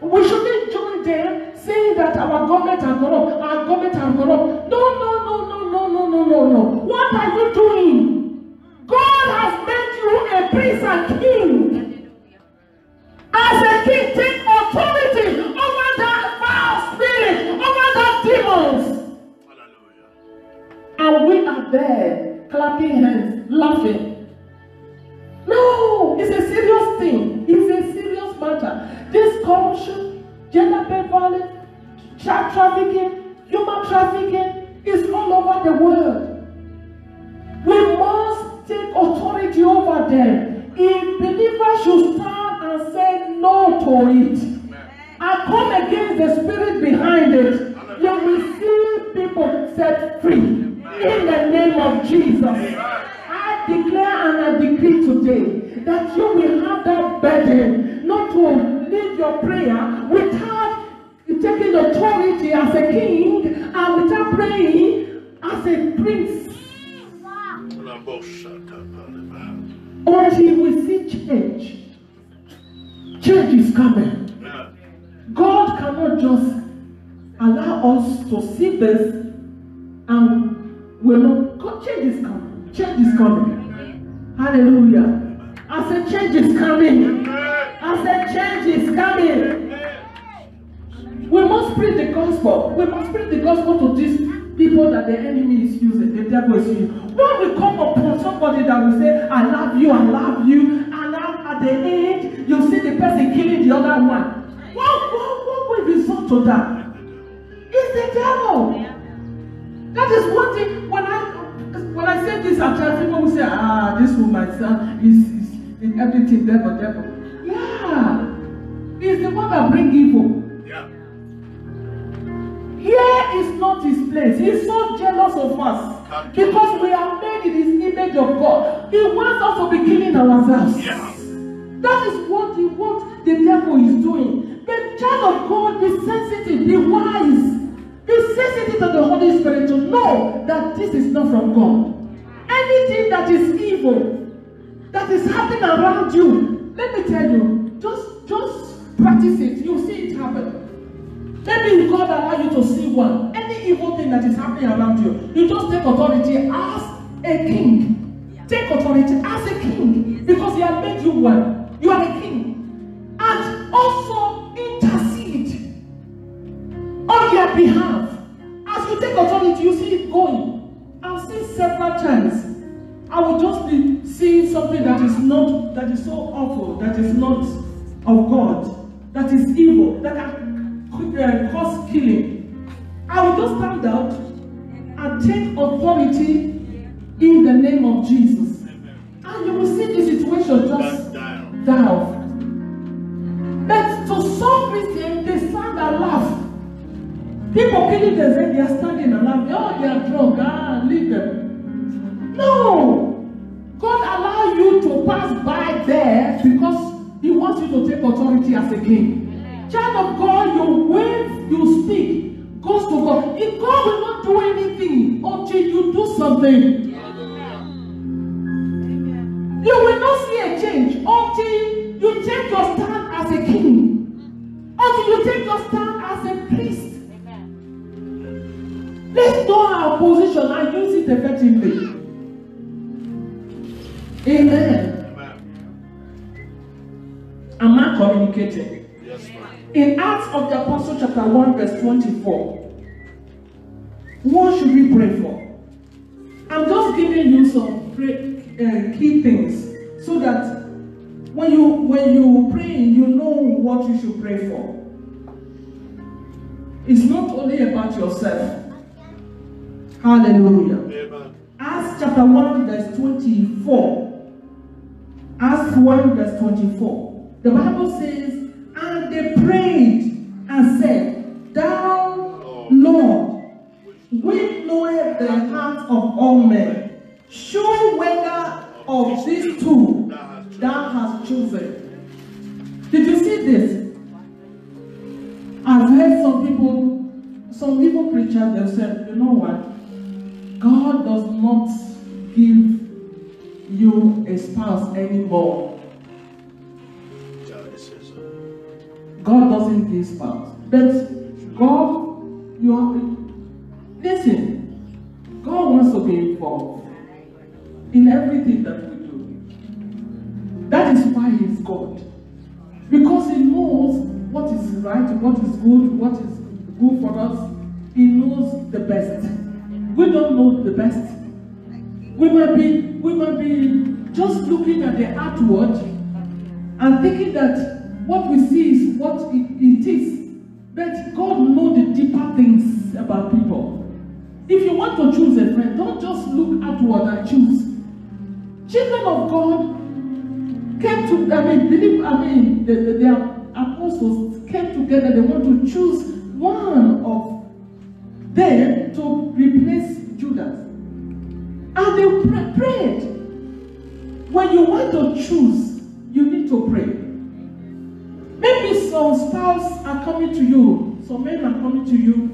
We shouldn't join them saying that our government are corrupt, our government are corrupt. No. What are you doing? God has made you a prince and king. As a king, take authority over that foul spirit, over that demons. Hallelujah. And we are there, clapping hands, laughing. No, it's a serious thing. It's a serious matter. This corruption, gender-based violence, child trafficking, human trafficking is all over the world. We must take authority over them. If believers should stand and say no to it, I come against the spirit behind it, you will see people set free in the name of Jesus. I declare and I decree today that you will have that burden not to leave your prayer without taking authority as a king and without praying as a prince. Until we see change. Change is coming. God cannot just allow us to see this and will not. God, change is coming. Change is coming. Hallelujah. I said change is coming. I said change is coming. We must preach the gospel. We must preach the gospel to these people that the enemy is using, the devil is using. When we come upon somebody that will say, I love you, and now at the end, you see the person killing the other one. What will result to that? It's the devil. That is one thing. When I say this at church, people will say, this woman is in everything, devil. Yeah. It's the one that brings evil. Yeah. Here is not his place. He's so jealous of us because we are made in his image of God. He wants us to be killing ourselves. Yeah. That is what the devil is doing. But child of God, be sensitive, be wise, be sensitive to the Holy Spirit to know that this is not from God. Anything that is evil, that is happening around you, let me tell you, just practice practice it, you see it happen. Maybe God allow you to see one. Any evil thing that is happening around you, you just take authority as a king. Take authority as a king because He has made you one. You are a king. And also intercede on their behalf. As you take authority, you see it going. I've seen several times. I will just be seeing something that is so awful, that is not of God, that is evil, that can cause killing. I will just stand out and take authority in the name of Jesus. And you will see the situation just die off. But to some reason, they stand and laugh. People killing themselves, they are standing and laughing. Oh, they are drunk. Leave them. No! God allows you to pass by there because He wants you to take authority as a king. Child of God, your words you speak goes to God. If God will not do anything until you do something, you will not see a change until you take your stand as a king, until you take your stand as a priest. Let's know our position and use it effectively. Amen. Am I communicating? Yes, ma'am. In Acts of the Apostle chapter 1 verse 24, what should we pray for? I'm just giving you some key things so that when you pray, you know what you should pray for. It's not only about yourself. Hallelujah. Amen. Acts chapter 1 verse 24. Acts 1 verse 24. The Bible says, and they prayed and said, Thou, Lord, which knoweth the heart of all men, show whether of these two thou hast chosen. Did you see this? I've heard some evil preachers, they said, you know what? God does not give you a spouse anymore. God doesn't give spouse. But God, listen, God wants to be involved in everything that we do. That is why He is God. Because He knows what is right, what is good for us. He knows the best. We don't know the best. We might be just looking at the outward and thinking that what we see is what it is. But God knows the deeper things about people. If you want to choose a friend, don't just look outward and choose. Children of God came to, the apostles came together. They want to choose one of them to replace Judas. And they prayed. When you want to choose, you need to pray. Maybe some spouse are coming to you, some men are coming to you,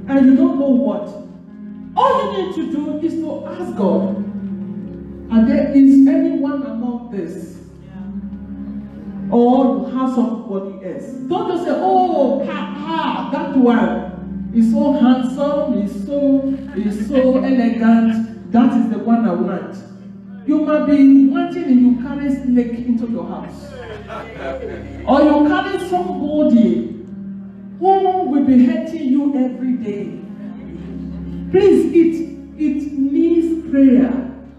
and you don't know what. All you need to do is to ask God, and there is anyone among this? Or you have somebody else. Don't just say, oh, that one is so handsome, is so elegant, that is the one I want. You might be wanting and you carry snake into your house. Or you carry somebody who will be hurting you every day. Please, it needs prayer.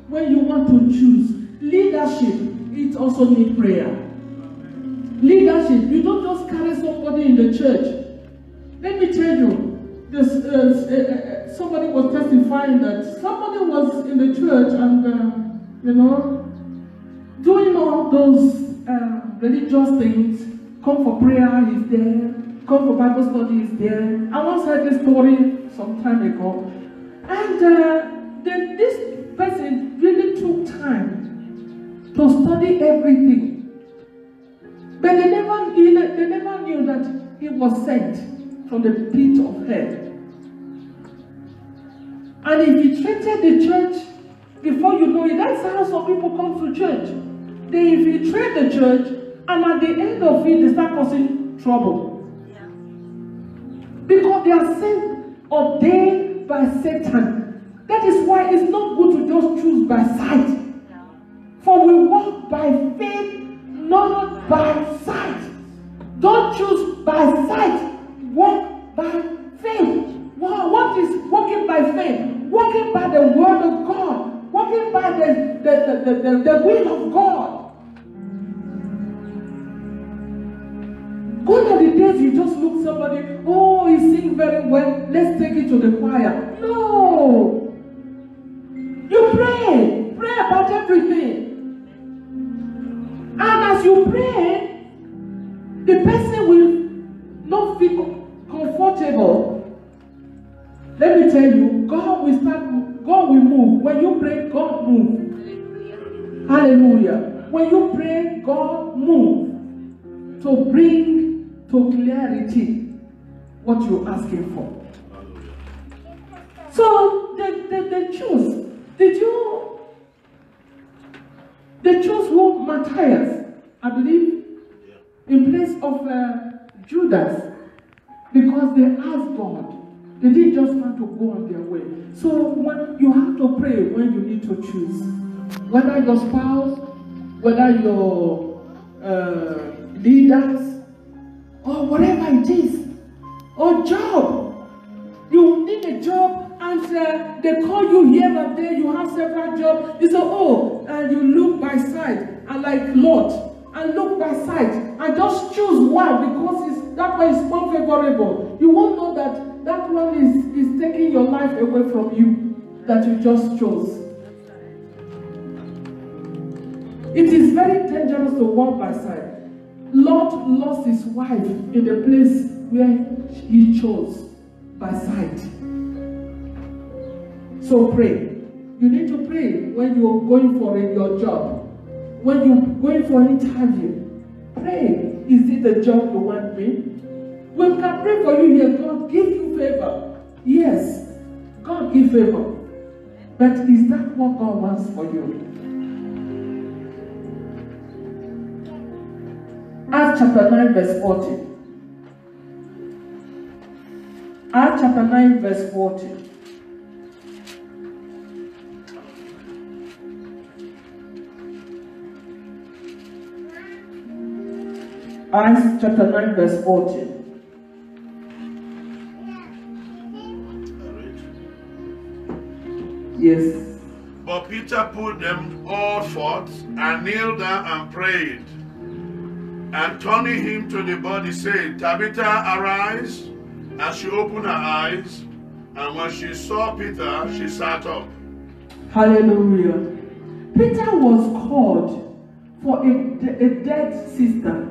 When you want to choose leadership, it also needs prayer. Leadership, you don't just carry somebody in the church. Let me tell you, somebody was testifying that somebody was in the church and doing all those religious things. Come for prayer, he's there. Come for Bible study, he's there. I once heard this story some time ago. And then this person really took time to study everything. But they never knew that he was sent from the pit of hell. And he infiltrated the church. Before you know it, that's how some people come to church. They infiltrate the church, and at the end of it, they start causing trouble. Because they are sent ordained by Satan. That is why it's not good to just choose by sight. For we walk by faith, not by sight. Don't choose by sight. Walk by faith. What is walking by faith? Walking by the word of God. Walking by the will of God. Gone are the days you just look somebody, oh, he sings very well, let's take it to the choir. No. You pray. Pray about everything. And as you pray, the person will not feel comfortable. Let me tell you, God will move. When you pray, God moves. Hallelujah. When you pray, God moves to bring to clarity what you're asking for. So they choose. They chose who? Matthias, I believe, in place of Judas, because they asked God. They didn't just want to go on their way. So when you have to pray when you need to choose. Whether your spouse, whether your leaders, or whatever it is, or job. You need a job and they call you here and there, you have several jobs. You say, oh, and you look by sight, and like Lot, and look by sight, and just choose one because that one is more favorable. You won't know that one is taking your life away from you, that you just chose. It is very dangerous to walk by sight. Lot lost his wife in the place where he chose by sight. So pray. You need to pray when you're going for your job. When you're going for an interview. Pray. Is it the job you want me? We can pray for you here. God give you favor. Yes. God give favor. But is that what God wants for you? Acts chapter 9 verse 40. Acts chapter 9 verse 40. Acts chapter 9 verse 40. Yes. But Peter put them all forth and kneeled down and prayed. And turning him to the body, said, Tabitha, arise. And she opened her eyes, and when she saw Peter, she sat up. Hallelujah. Peter was called for a dead sister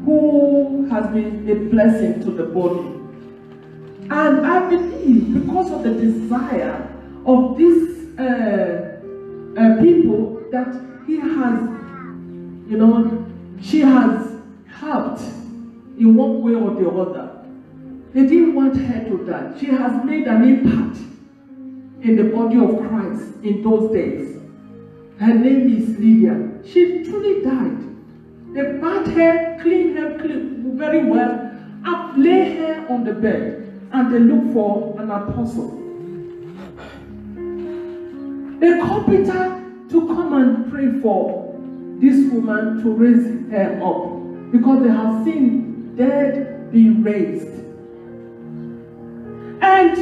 who has been a blessing to the body. And I believe because of the desire of these people that he has, she has helped in one way or the other. They didn't want her to die. She has made an impact in the body of Christ in those days. Her name is Lydia. She truly died. They bath her, clean her very well, and lay her on the bed, and they look for an apostle. They called Peter to come and pray for this woman to raise her up, because they have seen dead be raised. And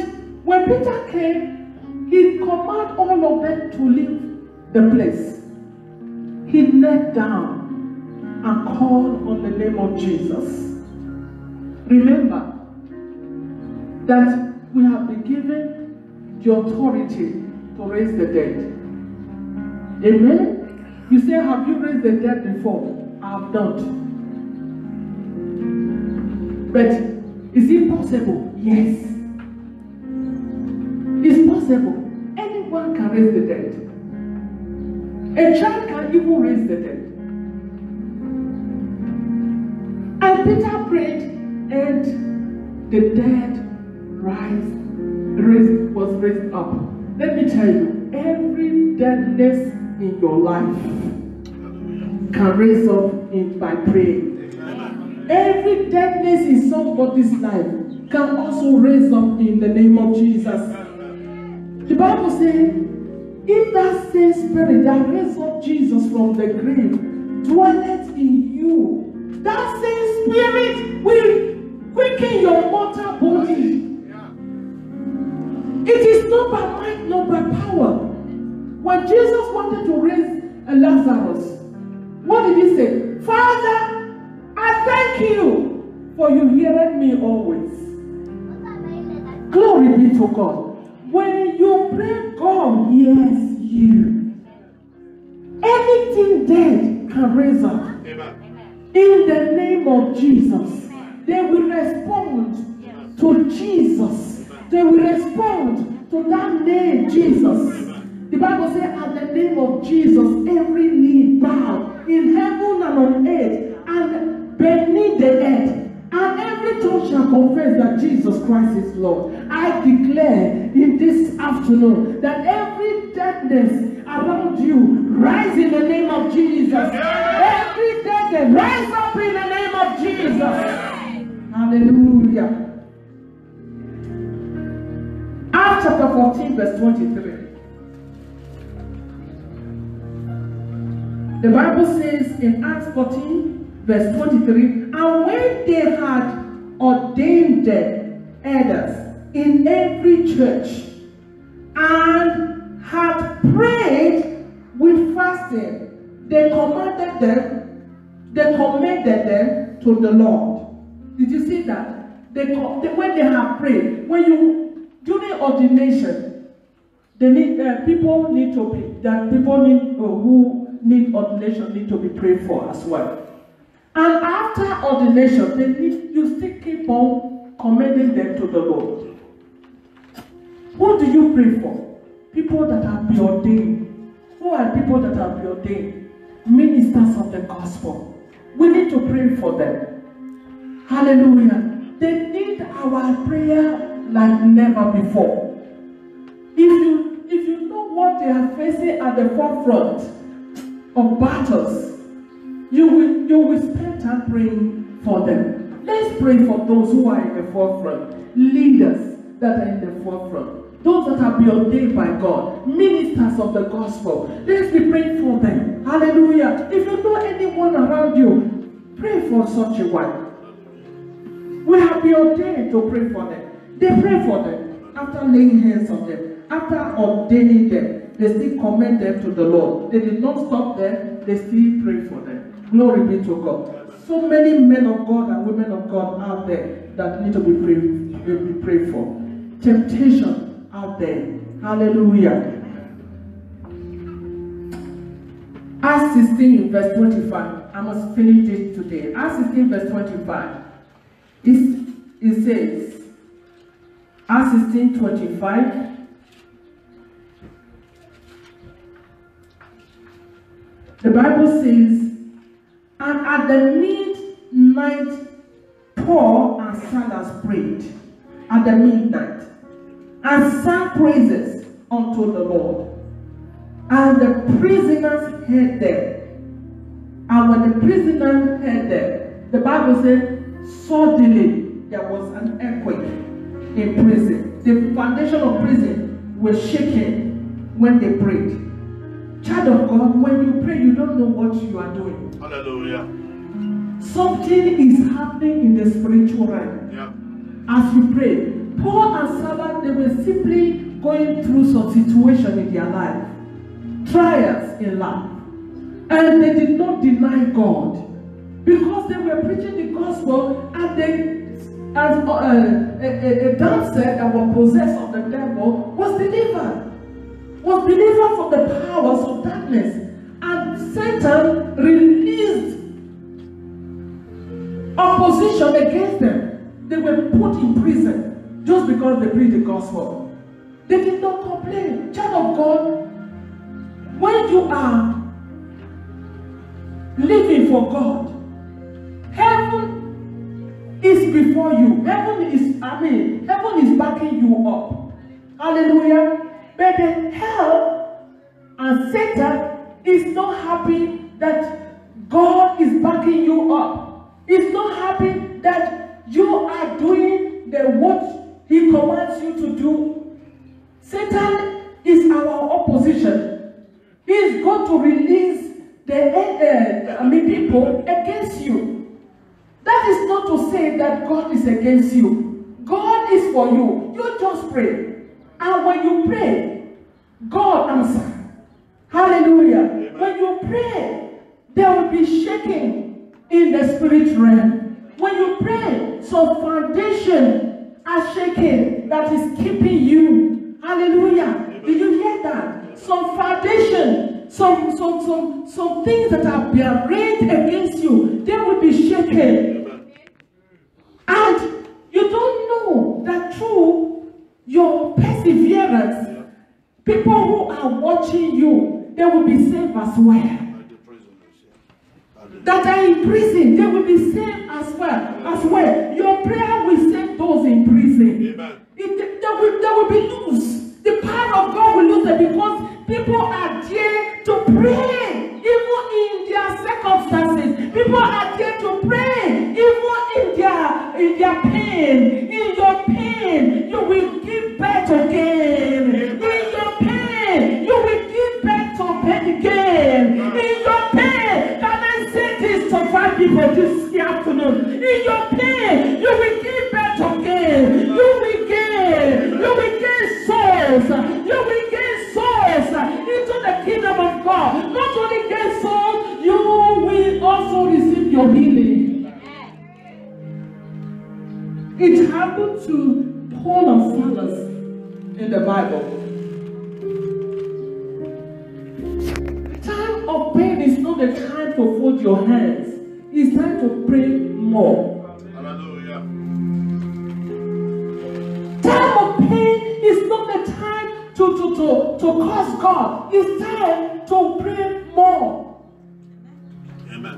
when Peter came, he commanded all of them to leave the place. He knelt down and called on the name of Jesus. Remember that we have been given the authority to raise the dead. Amen? You say, have you raised the dead before? I have not. But is it possible? Yes. It's possible. Anyone can raise the dead. A child can even raise the dead. And Peter prayed, and the dead was raised up. Let me tell you, every deadness in your life can raise up by praying. Every deadness in somebody's life can also raise up in the name of Jesus. The Bible says, if that same spirit that raised up Jesus from the grave dwelleth in you, that same spirit will quicken your mortal body. It is not by might, not by power. When Jesus wanted to raise Lazarus, what did he say? Father, I thank you for you hearing me always. Glory be to God. When you pray, God hears you. Anything dead can raise up. Amen. In the name of Jesus, they will respond to Jesus. They will respond to that name, Jesus. The Bible says, at the name of Jesus, every knee bow in heaven and on earth and beneath the earth, and every tongue shall confess that Jesus Christ is Lord. I declare in this afternoon that every deadness around you rise in the name of Jesus. Every deadness rise up in the name of Jesus. Hallelujah. Acts chapter 14 verse 23. The Bible says in Acts 14 verse 23, and when they had ordained them elders in every church and had prayed with fasting, they commended them to the Lord. Did you see that? When they have prayed, during ordination, people who need ordination need to be prayed for as well. And after ordination, you still keep on commending them to the Lord. What do you pray for? People that have been ordained. Who are people that have been ordained? Ministers of the gospel. We need to pray for them. Hallelujah. They need our prayer like never before. If you know what they are facing at the forefront of battles, you will spend time praying for them. Let's pray for those who are in the forefront, leaders that are in the forefront, those that have been ordained by God, ministers of the gospel. Let's be praying for them. Hallelujah. If you know anyone around you, pray for such a one. We have been ordained to pray for them. They pray for them after laying hands on them. After ordaining them, they still commend them to the Lord. They did not stop there, they still pray for them. Glory be to God. So many men of God and women of God out there that need to be prayed for. Temptation out there. Hallelujah. Acts 16 verse 25. I must finish this today. Acts 16 verse 25. It says, Acts 16:25. The Bible says, and at the midnight, Paul and Silas prayed at the midnight and sang praises unto the Lord. And the prisoners heard them. And when the prisoners heard them, the Bible said, suddenly there was an earthquake in prison. The foundation of prison was shaken when they prayed. Child of God, when you pray, you don't know what you are doing. Hallelujah. Something is happening in the spiritual realm. Yeah. As you pray, Paul and Silas, they were simply going through some situation in their life, trials in life, and they did not deny God because they were preaching the gospel, and a damsel that was possessed of the devil was delivered from the powers of darkness, and Satan released opposition against them. They were put in prison just because they preached the gospel. They did not complain. Child of God, when you are living for God, heaven is before you. Heaven is backing you up. Hallelujah. But the hell and Satan is not happy that God is backing you up. He's not happy that you are doing what he commands you to do. Satan is our opposition. He is going to release people against you. That is not to say that God is against you. God is for you. You just pray. And when you pray, God answers. Hallelujah. Amen. When you pray, there will be shaking in the spirit realm. When you pray, some foundation are shaking that is keeping you. Hallelujah. Amen. Did you hear that? Some foundation, some things that have been arranged against you, they will be shaken. Amen. And you don't know that through your perseverance, people who are watching you, they will be saved as well. That are in prison, they will be saved as well. Your prayer will save those in prison. They will be loose. The power of God will lose them because people are there to pray, even in their circumstances. People are there to pray, even in their pain. In your pain, you will give birth again. In your pain, you will give birth again. In your pain, can I say this to 5 people this afternoon? In your pain, you will give birth again. You will gain souls. You will gain souls into the kingdom of God. Not only gain souls, you will also receive your healing. It happened to Paul and Silas in the Bible. Time of pain is not the time to fold your hands. It's time to pray more. Hallelujah. Time of pain is not the time to curse God. It's time to pray more. Amen.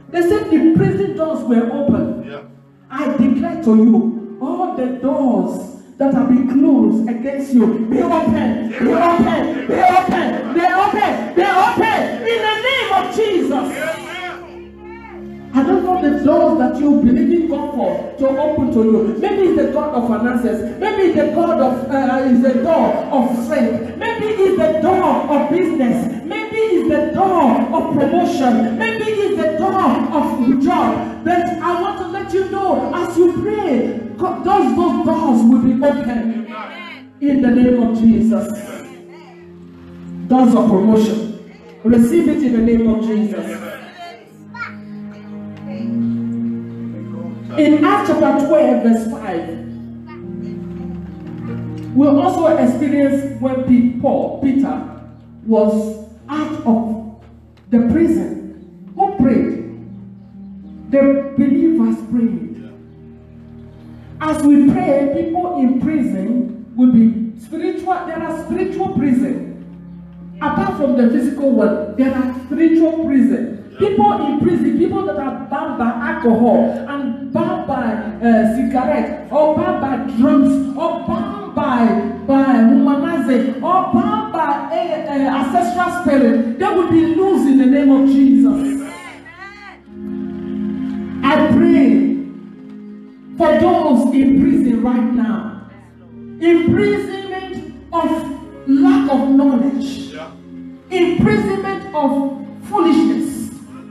They said the prison doors were open. Yeah. I declare to you, all the doors that have been closed against you, be open, be open, be open, be open, be open, in the name of Jesus. I don't know the doors that you believe in God for to open to you. Maybe it's the God of finances. Maybe it's the God of is the door of strength. Maybe it's the door of business. Maybe it's the door of promotion. Maybe it's the door of job. But I want to let you know, as you pray, God, those doors will be open in the name of Jesus. Doors of promotion. Receive it in the name of Jesus. In Acts chapter 12, verse 5, we also experienced when Peter was out of the prison. Who prayed? The believers prayed. As we pray, people in prison will be spiritual. There are spiritual prisons. Apart from the physical one, there are spiritual prisons. People in prison, people that are bound by alcohol and bound by cigarettes, or bound by drugs, or bound by humanizing, or bound by ancestral spirit, they will be loose in the name of Jesus. I pray for those in prison right now. Imprisonment of lack of knowledge, imprisonment of foolishness,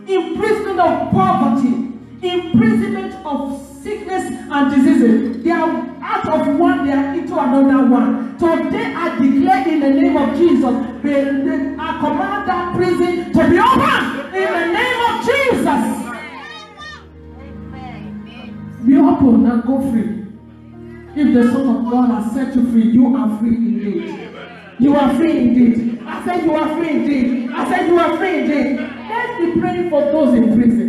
imprisonment of poverty, imprisonment of sickness and diseases. They are out of one, they are into another one. Today I declare in the name of Jesus, I command that prison to be open in the name of Jesus. Be open and go free. If the Son of God has set you free, you are free indeed. You are free indeed. I said you are free indeed. I said you are free indeed. Let's be praying for those in prison,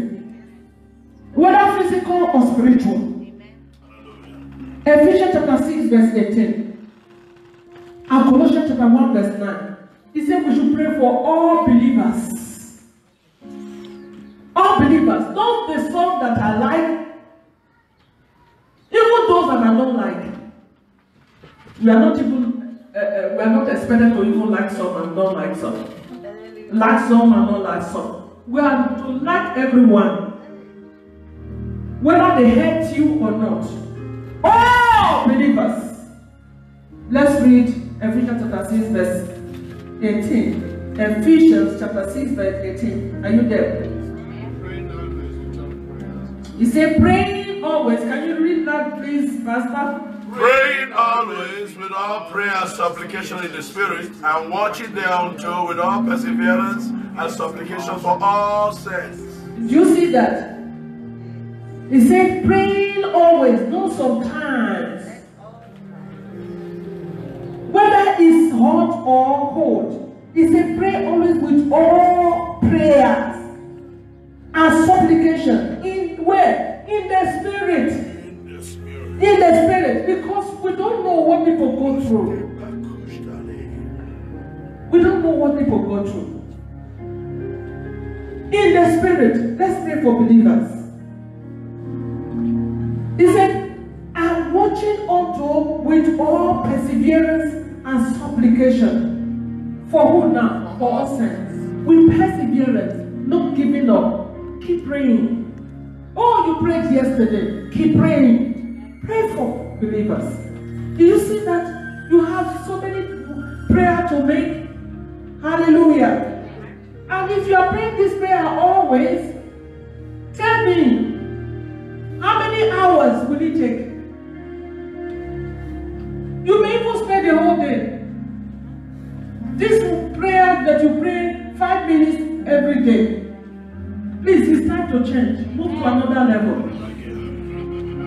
whether physical or spiritual. Ephesians chapter 6 verse 18 and Colossians chapter 1 verse 9. He said we should pray for all believers. All believers. Not the song that I like, even those that I don't like. We are not expected to even like some and don't like some. Like some and not like some. We are to like everyone. whether they hurt you or not. All believers. Let's read Ephesians chapter 6 verse 18. Ephesians chapter 6 verse 18. Are you there? He said, praying always. Can you read that, please, Pastor? Praying always with all prayer and supplication in the Spirit, and watching thereunto with all perseverance and supplication for all saints. Do you see that? He said, praying always, not sometimes. Whether it's hot or cold. He said, pray always with all prayers and supplication. In where? In the Spirit. In the Spirit. Because we don't know what people go through. We don't know what people go through. In the Spirit. Let's pray for believers. He said, I'm watching unto with all perseverance and supplication. For who now? For all saints. With perseverance, not giving up. Keep praying. Oh, you prayed yesterday. Keep praying. Pray for believers. Do you see that you have so many prayers to make? Hallelujah. And if you are praying this prayer always, tell me, how many hours will it take? You may even spend the whole day. This prayer that you pray 5 minutes every day. Please, it's time to change. Move to another level.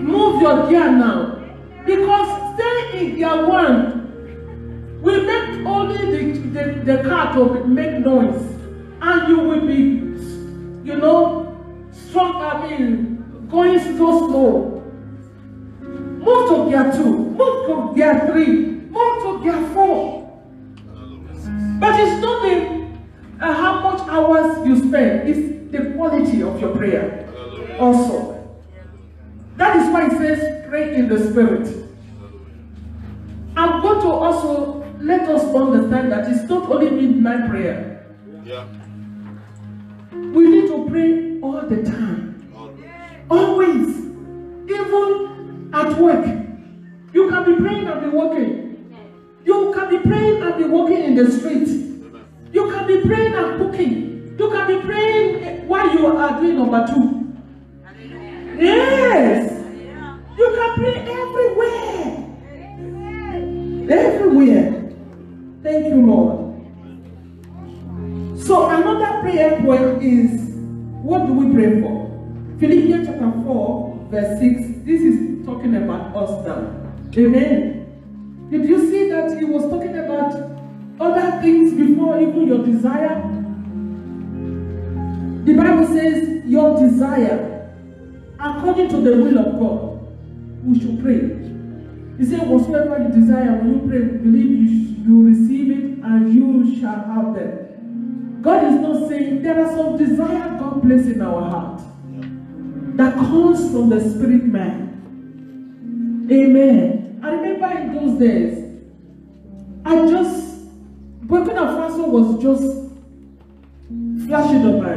Move your gear now. Because stay in gear 1 will make only the car to make noise. And you will be, strong, going so slow. Move to gear 2. Move to gear 3. Move to gear 4. But it's not how much hours you spend. It's the quality of your prayer also. That is why it says pray in the Spirit. I'm going to also let us understand that it's not only midnight prayer. Yeah. We need to pray all the time. Always. Even at work. You can be praying and be walking. You can be praying and be walking in the street. You can be praying and cooking. You can be praying while you are doing number 2. Yes. You can pray everywhere. Everywhere. Thank you, Lord. So another prayer point is, what do we pray for? Philippians chapter 4, verse 6. This is talking about us now. Amen. Did you see that he was talking about other things before even your desire? The Bible says your desire, according to the will of God, we should pray. He said, whatsoever you desire, when you pray, believe you receive it and you shall have them. God is not saying, there are some desire God placed in our heart that comes from the spirit man. Amen. I remember in those days, Burkina Faso was just flashing on my,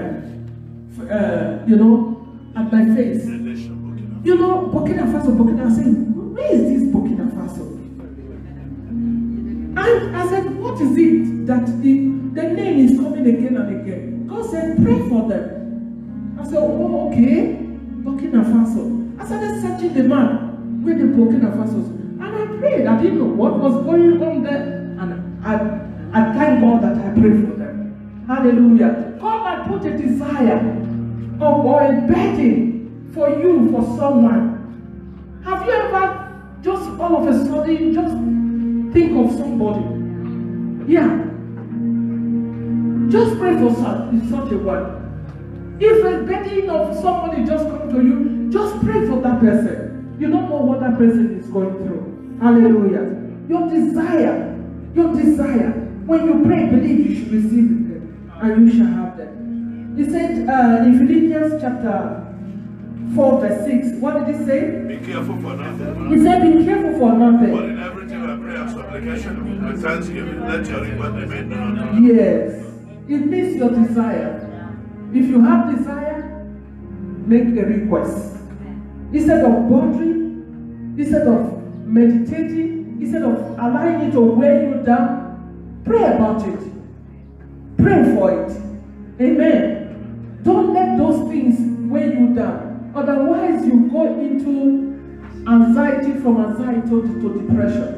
at my face. Burkina Faso, I said, where is this Burkina Faso? And I said, what is it that the name is coming again and again? God said, pray for them. I said, oh, okay, Burkina Faso. I started searching the map where the Burkina Faso is. And I prayed. I didn't know what was going on there. And I thank God that I prayed for them. Hallelujah. God might put a desire or a burden for you, for someone. Have you ever just all of a sudden just think of somebody? Yeah. Just pray for such a one. If a burden of somebody just come to you, just pray for that person. You don't know what that person is going through. Hallelujah. Your desire, when you pray, believe you should receive it and you shall have them. He said in Philippians chapter 4 verse 6, what did he say? Be careful for nothing. He said, be careful for nothing. But in everything by prayer and supplication and thanksgiving, let your request be made known. Yes. It means your desire. If you have desire, make a request. Instead of bothering, instead of meditating, instead of allowing it to weigh you down, pray about it. Pray for it. Amen. Don't let those things weigh you down. Otherwise, you go into anxiety, from anxiety to depression.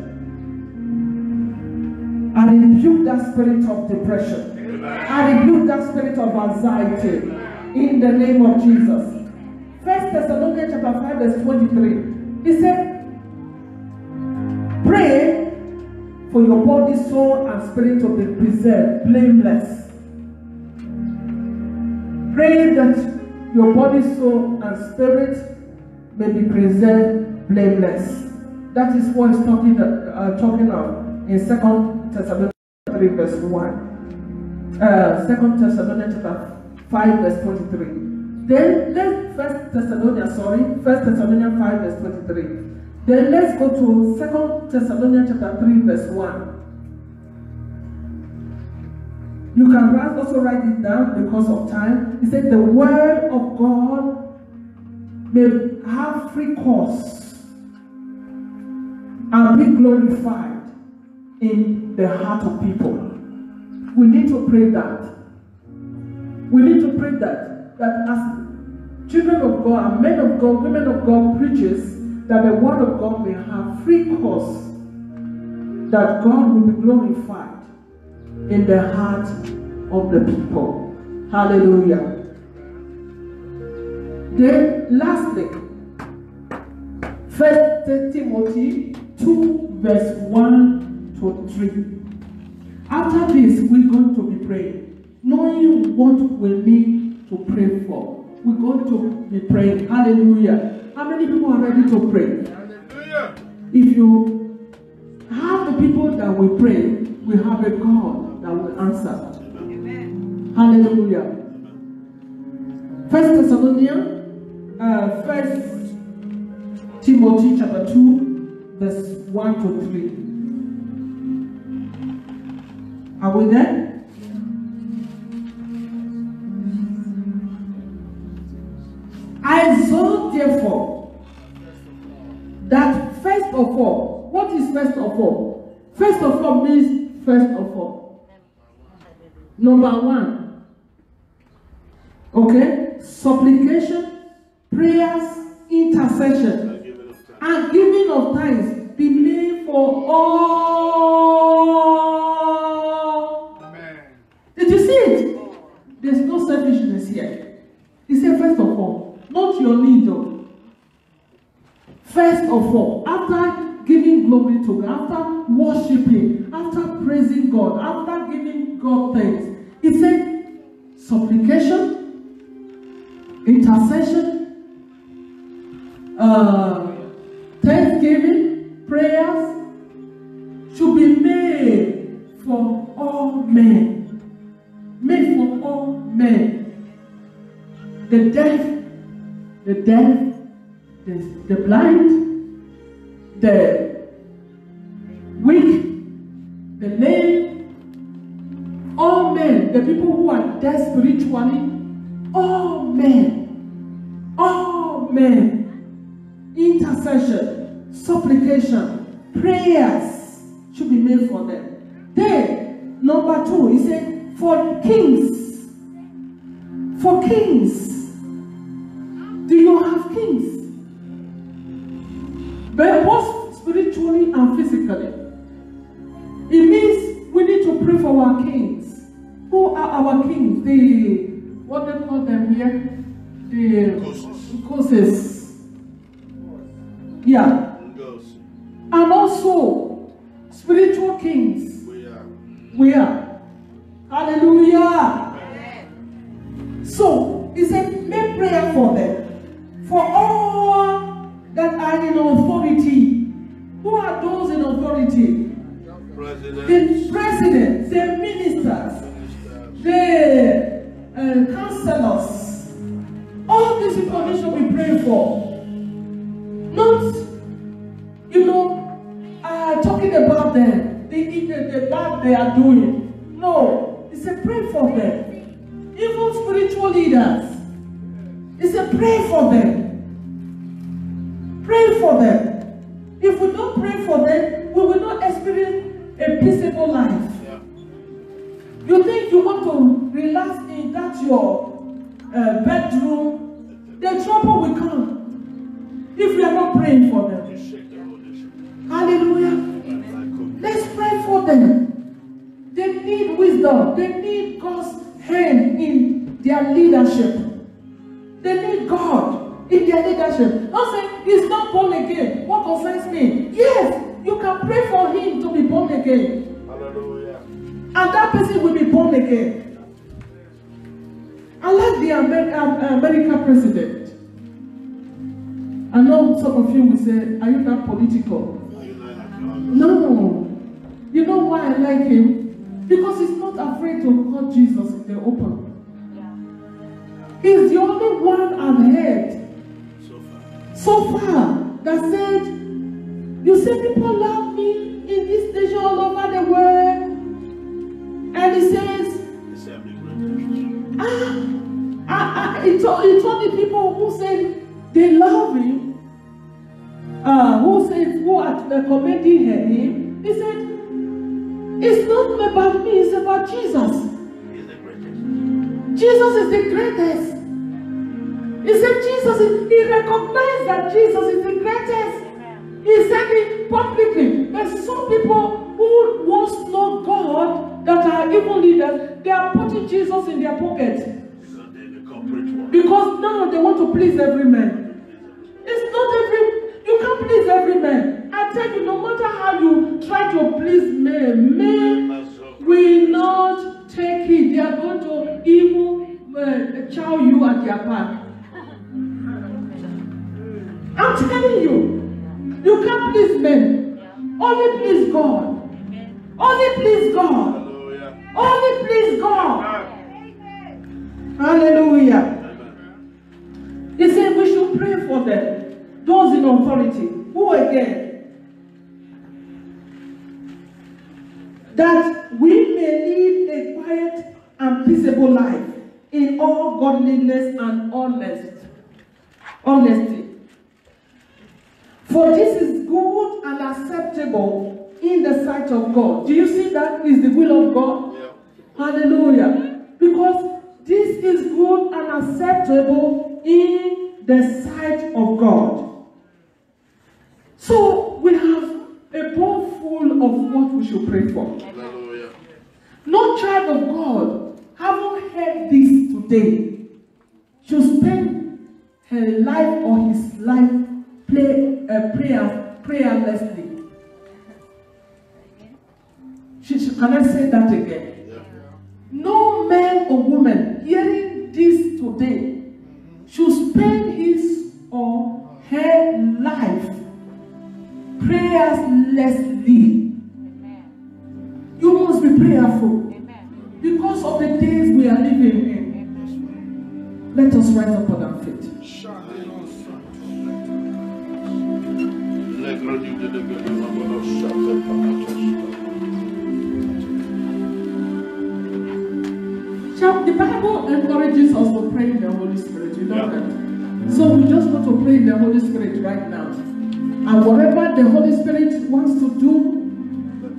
I rebuke that spirit of depression. I rebuke that spirit of anxiety in the name of Jesus. 1 Thessalonians chapter 5 verse 23. He said, pray for your body, soul, and spirit to be preserved blameless. Pray that your body, soul, and spirit may be preserved blameless. That is what he's talking of in 2 Thessalonians 3 verse 1. 2 Thessalonians chapter 5 verse 23. Then let's 1 Thessalonians 5 verse 23. Then let's go to 2 Thessalonians chapter 3 verse 1. You can also write it down because of time. He said the word of God may have free course and be glorified in the heart of people. We need to pray that. We need to pray that as children of God and men of God, women of God preaches, that the word of God may have free course, that God will be glorified in the heart of the people. Hallelujah. Then lastly, 1 Timothy 2 verse 1 to 3. After this, we're going to be praying, knowing what we need to pray for. We're going to be praying. Hallelujah. How many people are ready to pray? Hallelujah. If you have the people that will pray, we have a God that will answer. Amen. Hallelujah. 1 Timothy chapter 2 verse 1 to 3. Are we there? I exhort therefore that first of all, what is first of all? First of all means first of all. Number one. Okay? Supplication, prayers, intercession, and giving of thanks be made for all. Amen. Did you see it? There's no selfishness here. He said first of all. Not your need though. First of all, after giving glory to God, after worshiping, after praising God, after giving God thanks, he said supplication, intercession, thanksgiving, prayers should be made for all men. Made for all men. The deaf, the blind, the weak, the lame, all men, the people who are dead spiritually, all men, intercession, supplication, prayers should be made for them. Then, number two, he said, for kings. Do you have kings? But both spiritually and physically. It means we need to pray for our kings. Who are our kings? What they call them here? The Koses. Yeah. And also spiritual kings. We are. Hallelujah. So he said, make prayer for them. For all that are in authority. Who are those in authority? The presidents, the ministers, the counselors. All these people we should be praying for. Not, talking about them, the bad they are doing. No, it's a pray for them. Even spiritual leaders. It's a pray for them. pray for them. If we don't pray for them, we will not experience a peaceable life. Yeah. You think you want to relax in that your bedroom, the trouble will come if we are not praying for them. Hallelujah. Let's pray for them. They need wisdom. They need God's hand in their leadership. They need God in their leadership. Not saying he's not born again. What concerns me? Yes, you can pray for him to be born again. Hallelujah. And that person will be born again. I like the American president. I know some of you will say, are you not political? No. You know why I like him? Because he's not afraid to call Jesus in the open. He's the only one I've heard so far that said, you say people love me in this nation all over the world. And he says, he told the people who said they love him, who are commending him, he said, it's not about me, it's about Jesus. He's the greatest. Jesus is the greatest. He said he recognized that Jesus is the greatest. He said it publicly. There's some people who once know God that are evil leaders, they are putting Jesus in their pocket. Because now they want to please every man. It's not you can't please every man. I tell you, no matter how you try to please men will not take it. They are going to even chow you at their back. I'm telling you, you can't please men. Only please God. Only please God. Only please God. Hallelujah. He said we should pray for them. Those in authority. Who again? That we may lead a quiet and peaceable life in all godliness and honesty. For this is good and acceptable in the sight of God. Do you see that is the will of God? Yeah. Hallelujah. Because this is good and acceptable in the sight of God. So we have a bowl full of what we should pray for. Hallelujah. No child of God, having heard this today, should spend her life or his life prayerlessly. Can I say that again? Yeah. No man or woman hearing this today should spend his or her life prayerlessly. You must be prayerful because of the days we are living in. Let us rise up on our feet. The Bible encourages us to pray in the Holy Spirit. You know that. So we just want to pray in the Holy Spirit right now. And whatever the Holy Spirit wants to do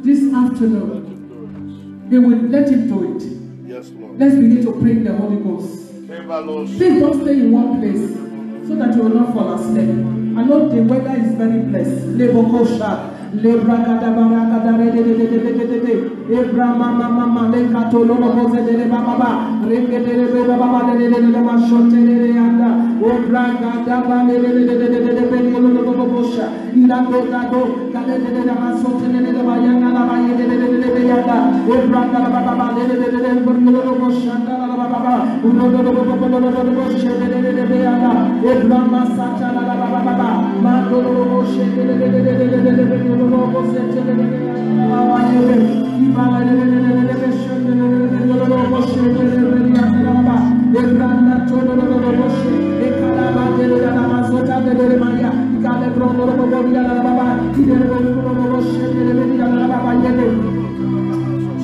this afternoon, He will let Him do it. Yes, Lord. Let's begin to pray in the Holy Ghost. Please don't stay in one place so that you will not fall asleep. I know the weather is very blessed. Lebokosha. Lebrakada barakada rededededededede. Ebrama mama lekato lolo boze de baba. Rekede de baba de mashote de anda. Ebrakada ba de lolo bosha. Ilando dado kale de masote de bayana la baye de yanda. Ebrakada baba de lolo bosha la baba. Uno lolo bosha de yanda. Ebrama sacha la baba. Mando lolo bosha de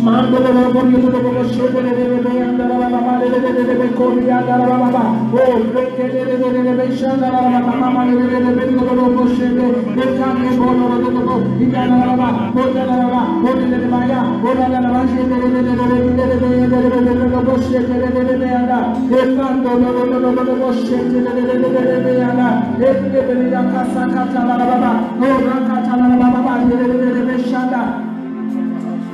Mando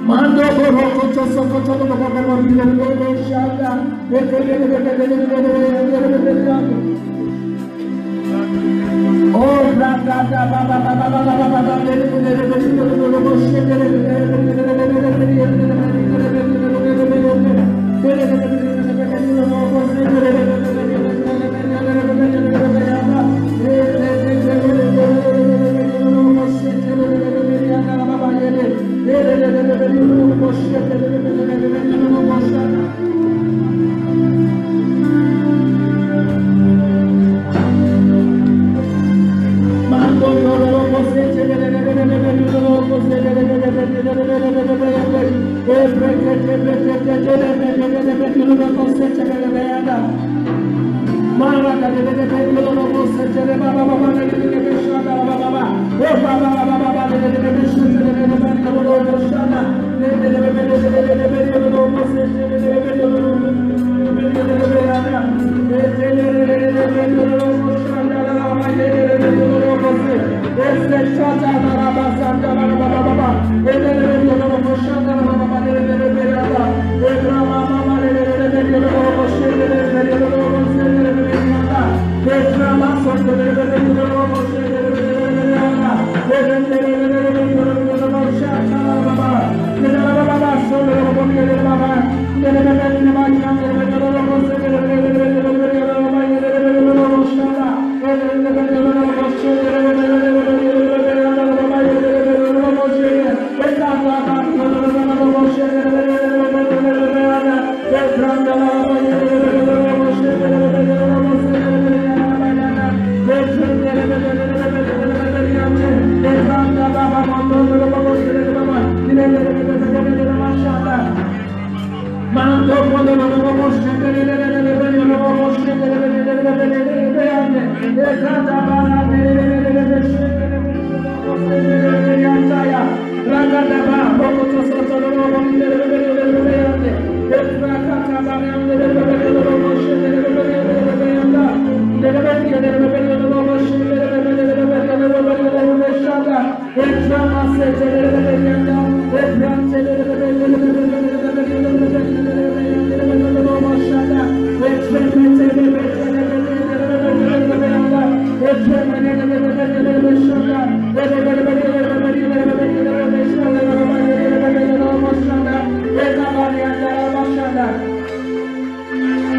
Mando boroko sokoto do baba bile shaka oh raka baba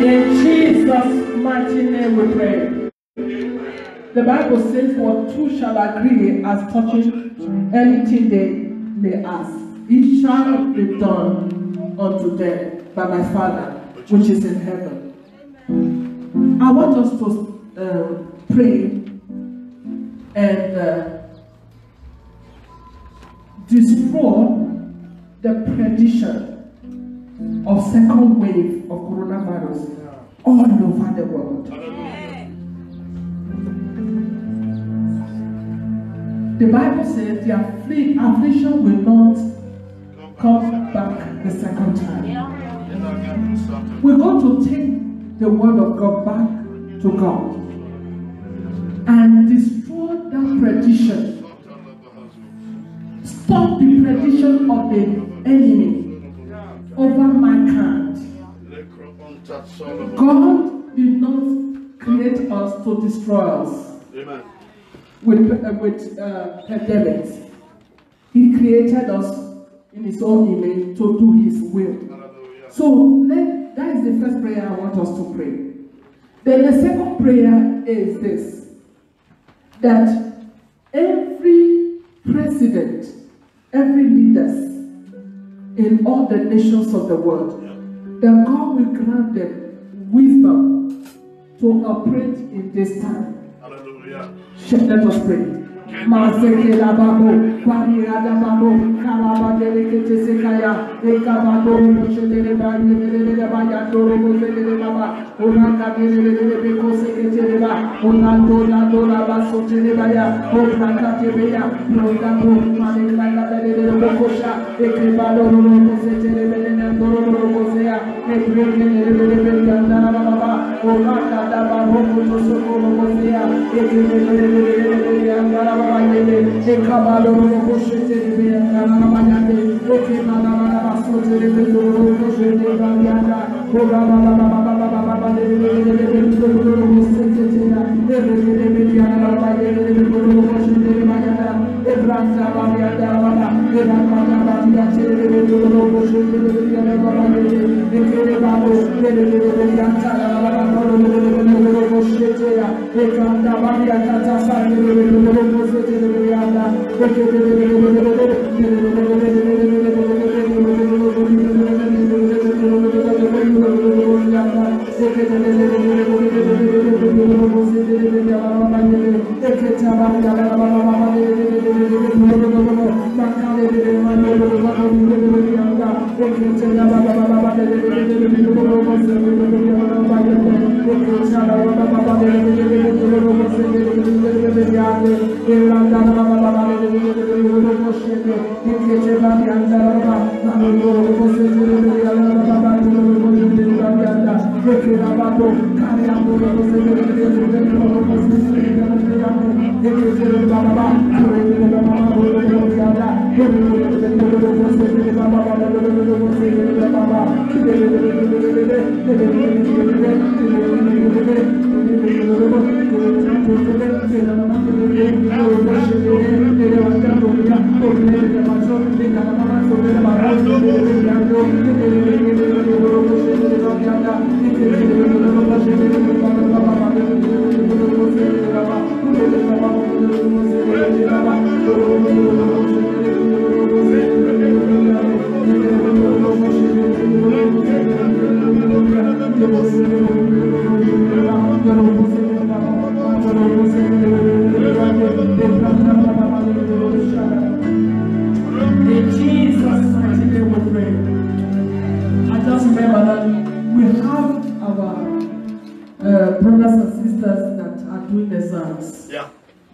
In Jesus' mighty name we pray. The Bible says, for two shall agree as touching anything they may ask. It shall be done unto them by my Father, which is in heaven. I want us to pray and destroy the prediction of second wave of coronavirus all over the world. The Bible says the affliction will not come back the second time. We're going to take the word of God back to God and destroy that prediction. Stop the prediction of the enemy over mankind. God did not create us to destroy us. Amen. With pandemics. He created us in His own image to do His will. So that is the first prayer I want us to pray. Then the second prayer is this: that every president, every leaders in all the nations of the world, that God will grant them wisdom to operate in this time. Hallelujah. Let us pray. Maseke la babo, Paria da babo, Kalaba de Kesekaya, Ekabado, Shedere Bani, Bayadoro, Baba, Uraka de Beko Sekretera, Unando, Nadola Basso Telebaya, Uraka Tebea, Nogabo, Manila de Bokosha, Ekebado, Setere, Doro Rosea, Ekrebele, Baba, Uraka da Babo, Soko Rosea, Ekebele, Ekabalo Roboshete, Namayande, Ekebana, Sotere, Roboshete, Banyana,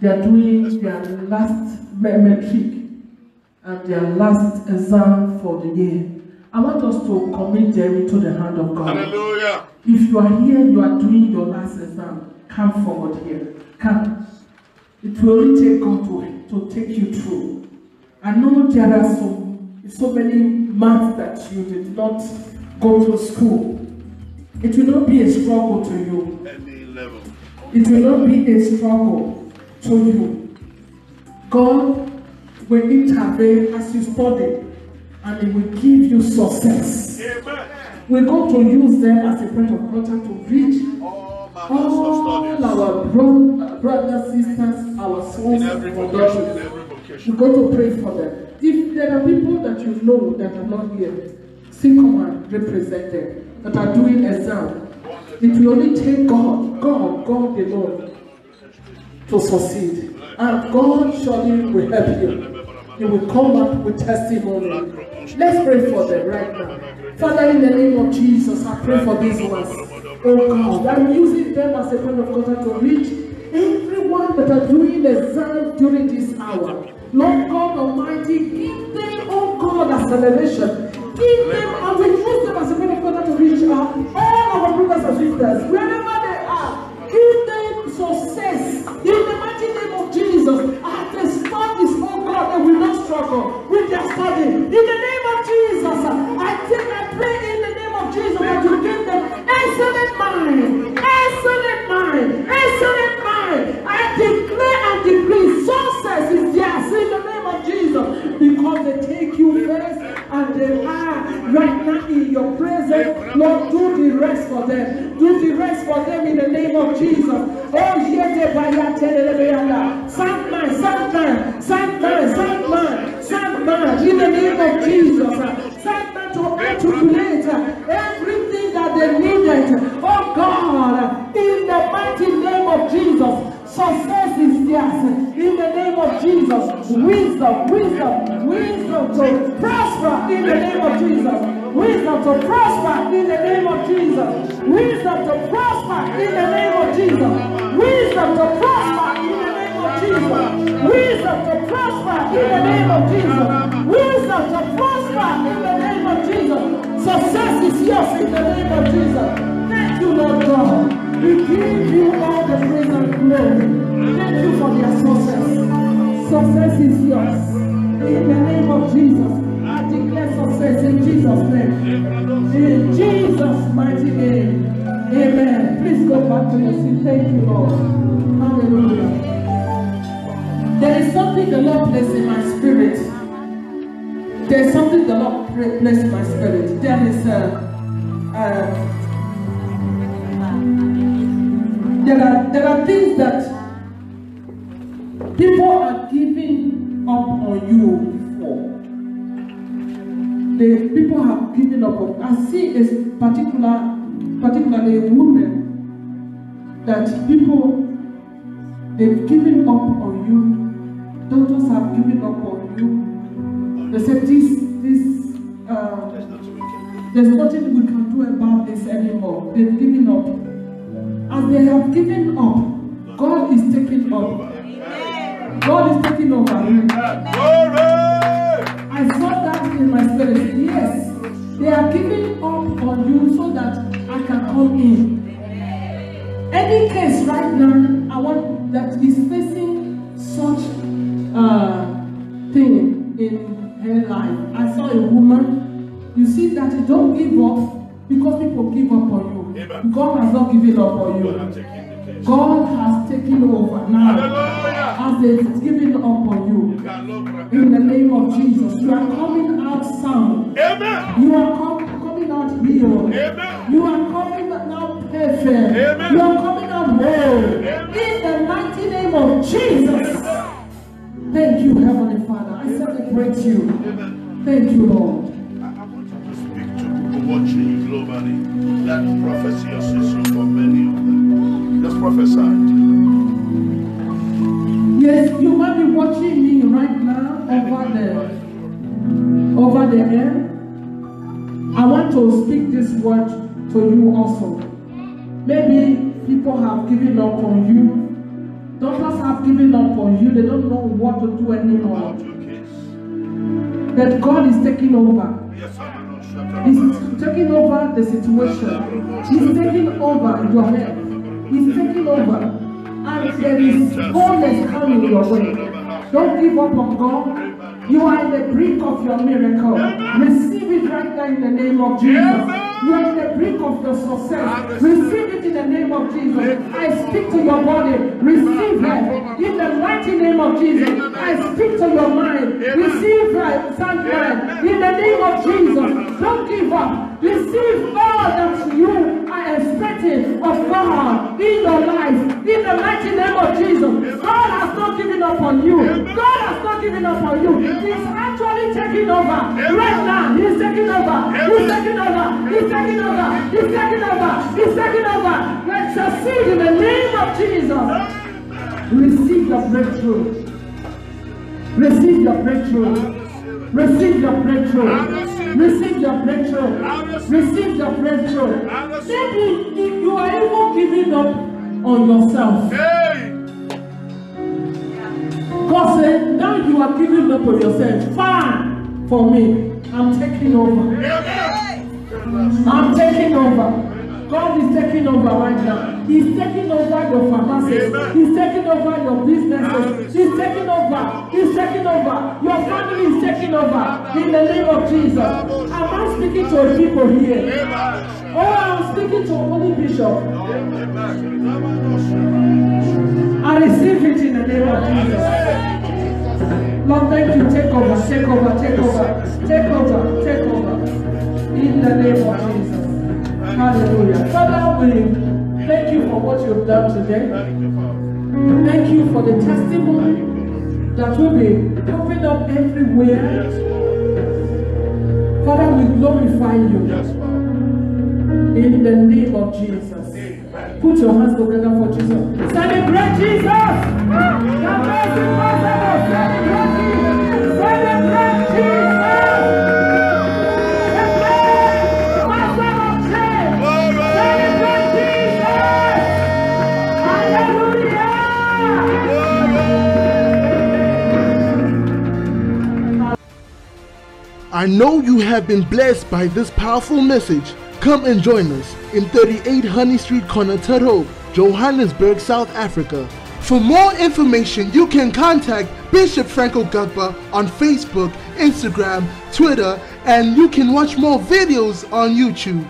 They are doing their last metric and their last exam for the year. I want us to commit them into the hand of God. Hallelujah. If you are here, you are doing your last exam, come forward here. Come. It will only take God to take you through. I know there are so many months that you did not go to school. It will not be a struggle to you. Any level. It will not be a struggle to you. God will intervene as you study and He will give you success. Amen. We're going to use them as a point of contact to reach all our brothers, sisters, our sons, and daughters. We're going to pray for them. If there are people that you know that are not here, still come and represent them, that are doing exam. It will only take God alone to succeed. And God surely will help you. He will come up with testimony. Let's pray for them right now. Father, in the name of Jesus, I pray for these ones. Oh God, I'm using them as a point of contact to reach everyone that are doing exam during this hour. Lord God Almighty, give them, oh God, acceleration. Give them, and we use them as a point of contact to reach out all our brothers and sisters, wherever they are. Give them success in the mighty name of Jesus. As they start this, oh God, they will not struggle with their study. In the name of Jesus, I pray in the name of Jesus that you give them excellent mind, excellent mind, excellent mind. I declare and decree success is theirs in the name of Jesus, because they take you first and they are right now in your presence. Lord, do the rest for them. Do the rest for them in the name of Jesus. Oh, yete bayate sound mind, sound mind, sound mind, sound mind, sound mind in the name of Jesus. Sound mind to articulate everything that they needed. Oh God, in the mighty name of Jesus, success is Ecclesiastes. In the name of Jesus. Wisdom to prosper in the name of Jesus. Wisdom to prosper in the name of Jesus. Wisdom to prosper in the name of Jesus. Wisdom to prosper in the name of Jesus. Wisdom to prosper in the name of Jesus. Wisdom to prosper in the name of Jesus. Success is yours in the name of Jesus. Thank you, Lord God. We give you all the praise and glory. Thank you for their success. Success is yours. In the name of Jesus. I declare success in Jesus' name. In Jesus' mighty name. Amen. Please go back to your seat. Thank you, Lord. Hallelujah. There is something the Lord placed in my spirit. There is something the Lord placed in my spirit. There is there are things that people are giving up on you for. The people have given up on. I see a particularly a woman that people they've given up on you. Doctors have given up on you. They said there's nothing we can do about this anymore. They've given up. As they have given up, God is taking over. God is taking over. I saw that in my spirit. Yes, they are giving up on you so that I can come in. Any case right now, I want that is facing such thing in her life. I saw a woman. You see that you don't give up because people give up on you. Amen. God has not given up on you. God has taken over now. As they've given up on you. In the name of Jesus. You are coming out sound. Amen. You are coming out healed. Amen. You are coming out perfect. Amen. You are coming out whole. In the mighty name of Jesus. Thank you, Heavenly Father. I celebrate you. Amen. Thank you, Lord. I want you to speak to people watching you globally. That prophecy or season for many of them. Just prophesy. Yes, you might be watching me right now over the air. I want to speak this word to you also. Maybe people have given up on you. Doctors have given up on you. They don't know what to do anymore. That God is taking over. He's taking over the situation. He's taking over your head. He's taking over. And there is wholeness coming your way. Don't give up on God. You are in the brink of your miracle. Receive it right now in the name of Jesus. You are in the brink of your success. Receive it in the name of Jesus. I speak to your body. Receive it in the mighty name of Jesus. I speak to your mind. Receive it, sound mind. In the name of Jesus. Don't give up. Receive all that you are expecting of God in your life. In the mighty name of Jesus. God has not given up on you. God has not given up on you. He's actually taking over. Right now, He's taking over. He's taking over. He's taking over. He's taking over. He's taking over. Let's succeed in the name of Jesus. Receive your breakthrough. Receive your breakthrough. Receive your breakthrough. Receive your breakthrough. Receive your breakthrough. Maybe if you are even giving up on yourself. God said, now you are giving up on yourself. Fine for me. I'm taking over. I'm taking over. God is taking over right now. He's taking over your pharmacies. He's taking over your businesses. He's taking over. He's taking over. Your family is taking over. In the name of Jesus. Am I speaking to people here? Oh, I'm speaking to Holy Bishop. I receive it in the name of Jesus. Lord, thank you. Take over, take over, take over, take over, take over. In the name of Jesus. Hallelujah. Father, we thank you for what you've done today. Thank you for the testimony that will be popping up everywhere. Father, we glorify you. In the name of Jesus. Put your hands together for Jesus. Celebrate Jesus! I know you have been blessed by this powerful message. Come and join us in 38 Honey Street, Corner Turtle, Johannesburg, South Africa. For more information, you can contact Bishop Franco Gagba on Facebook, Instagram, Twitter, and you can watch more videos on YouTube.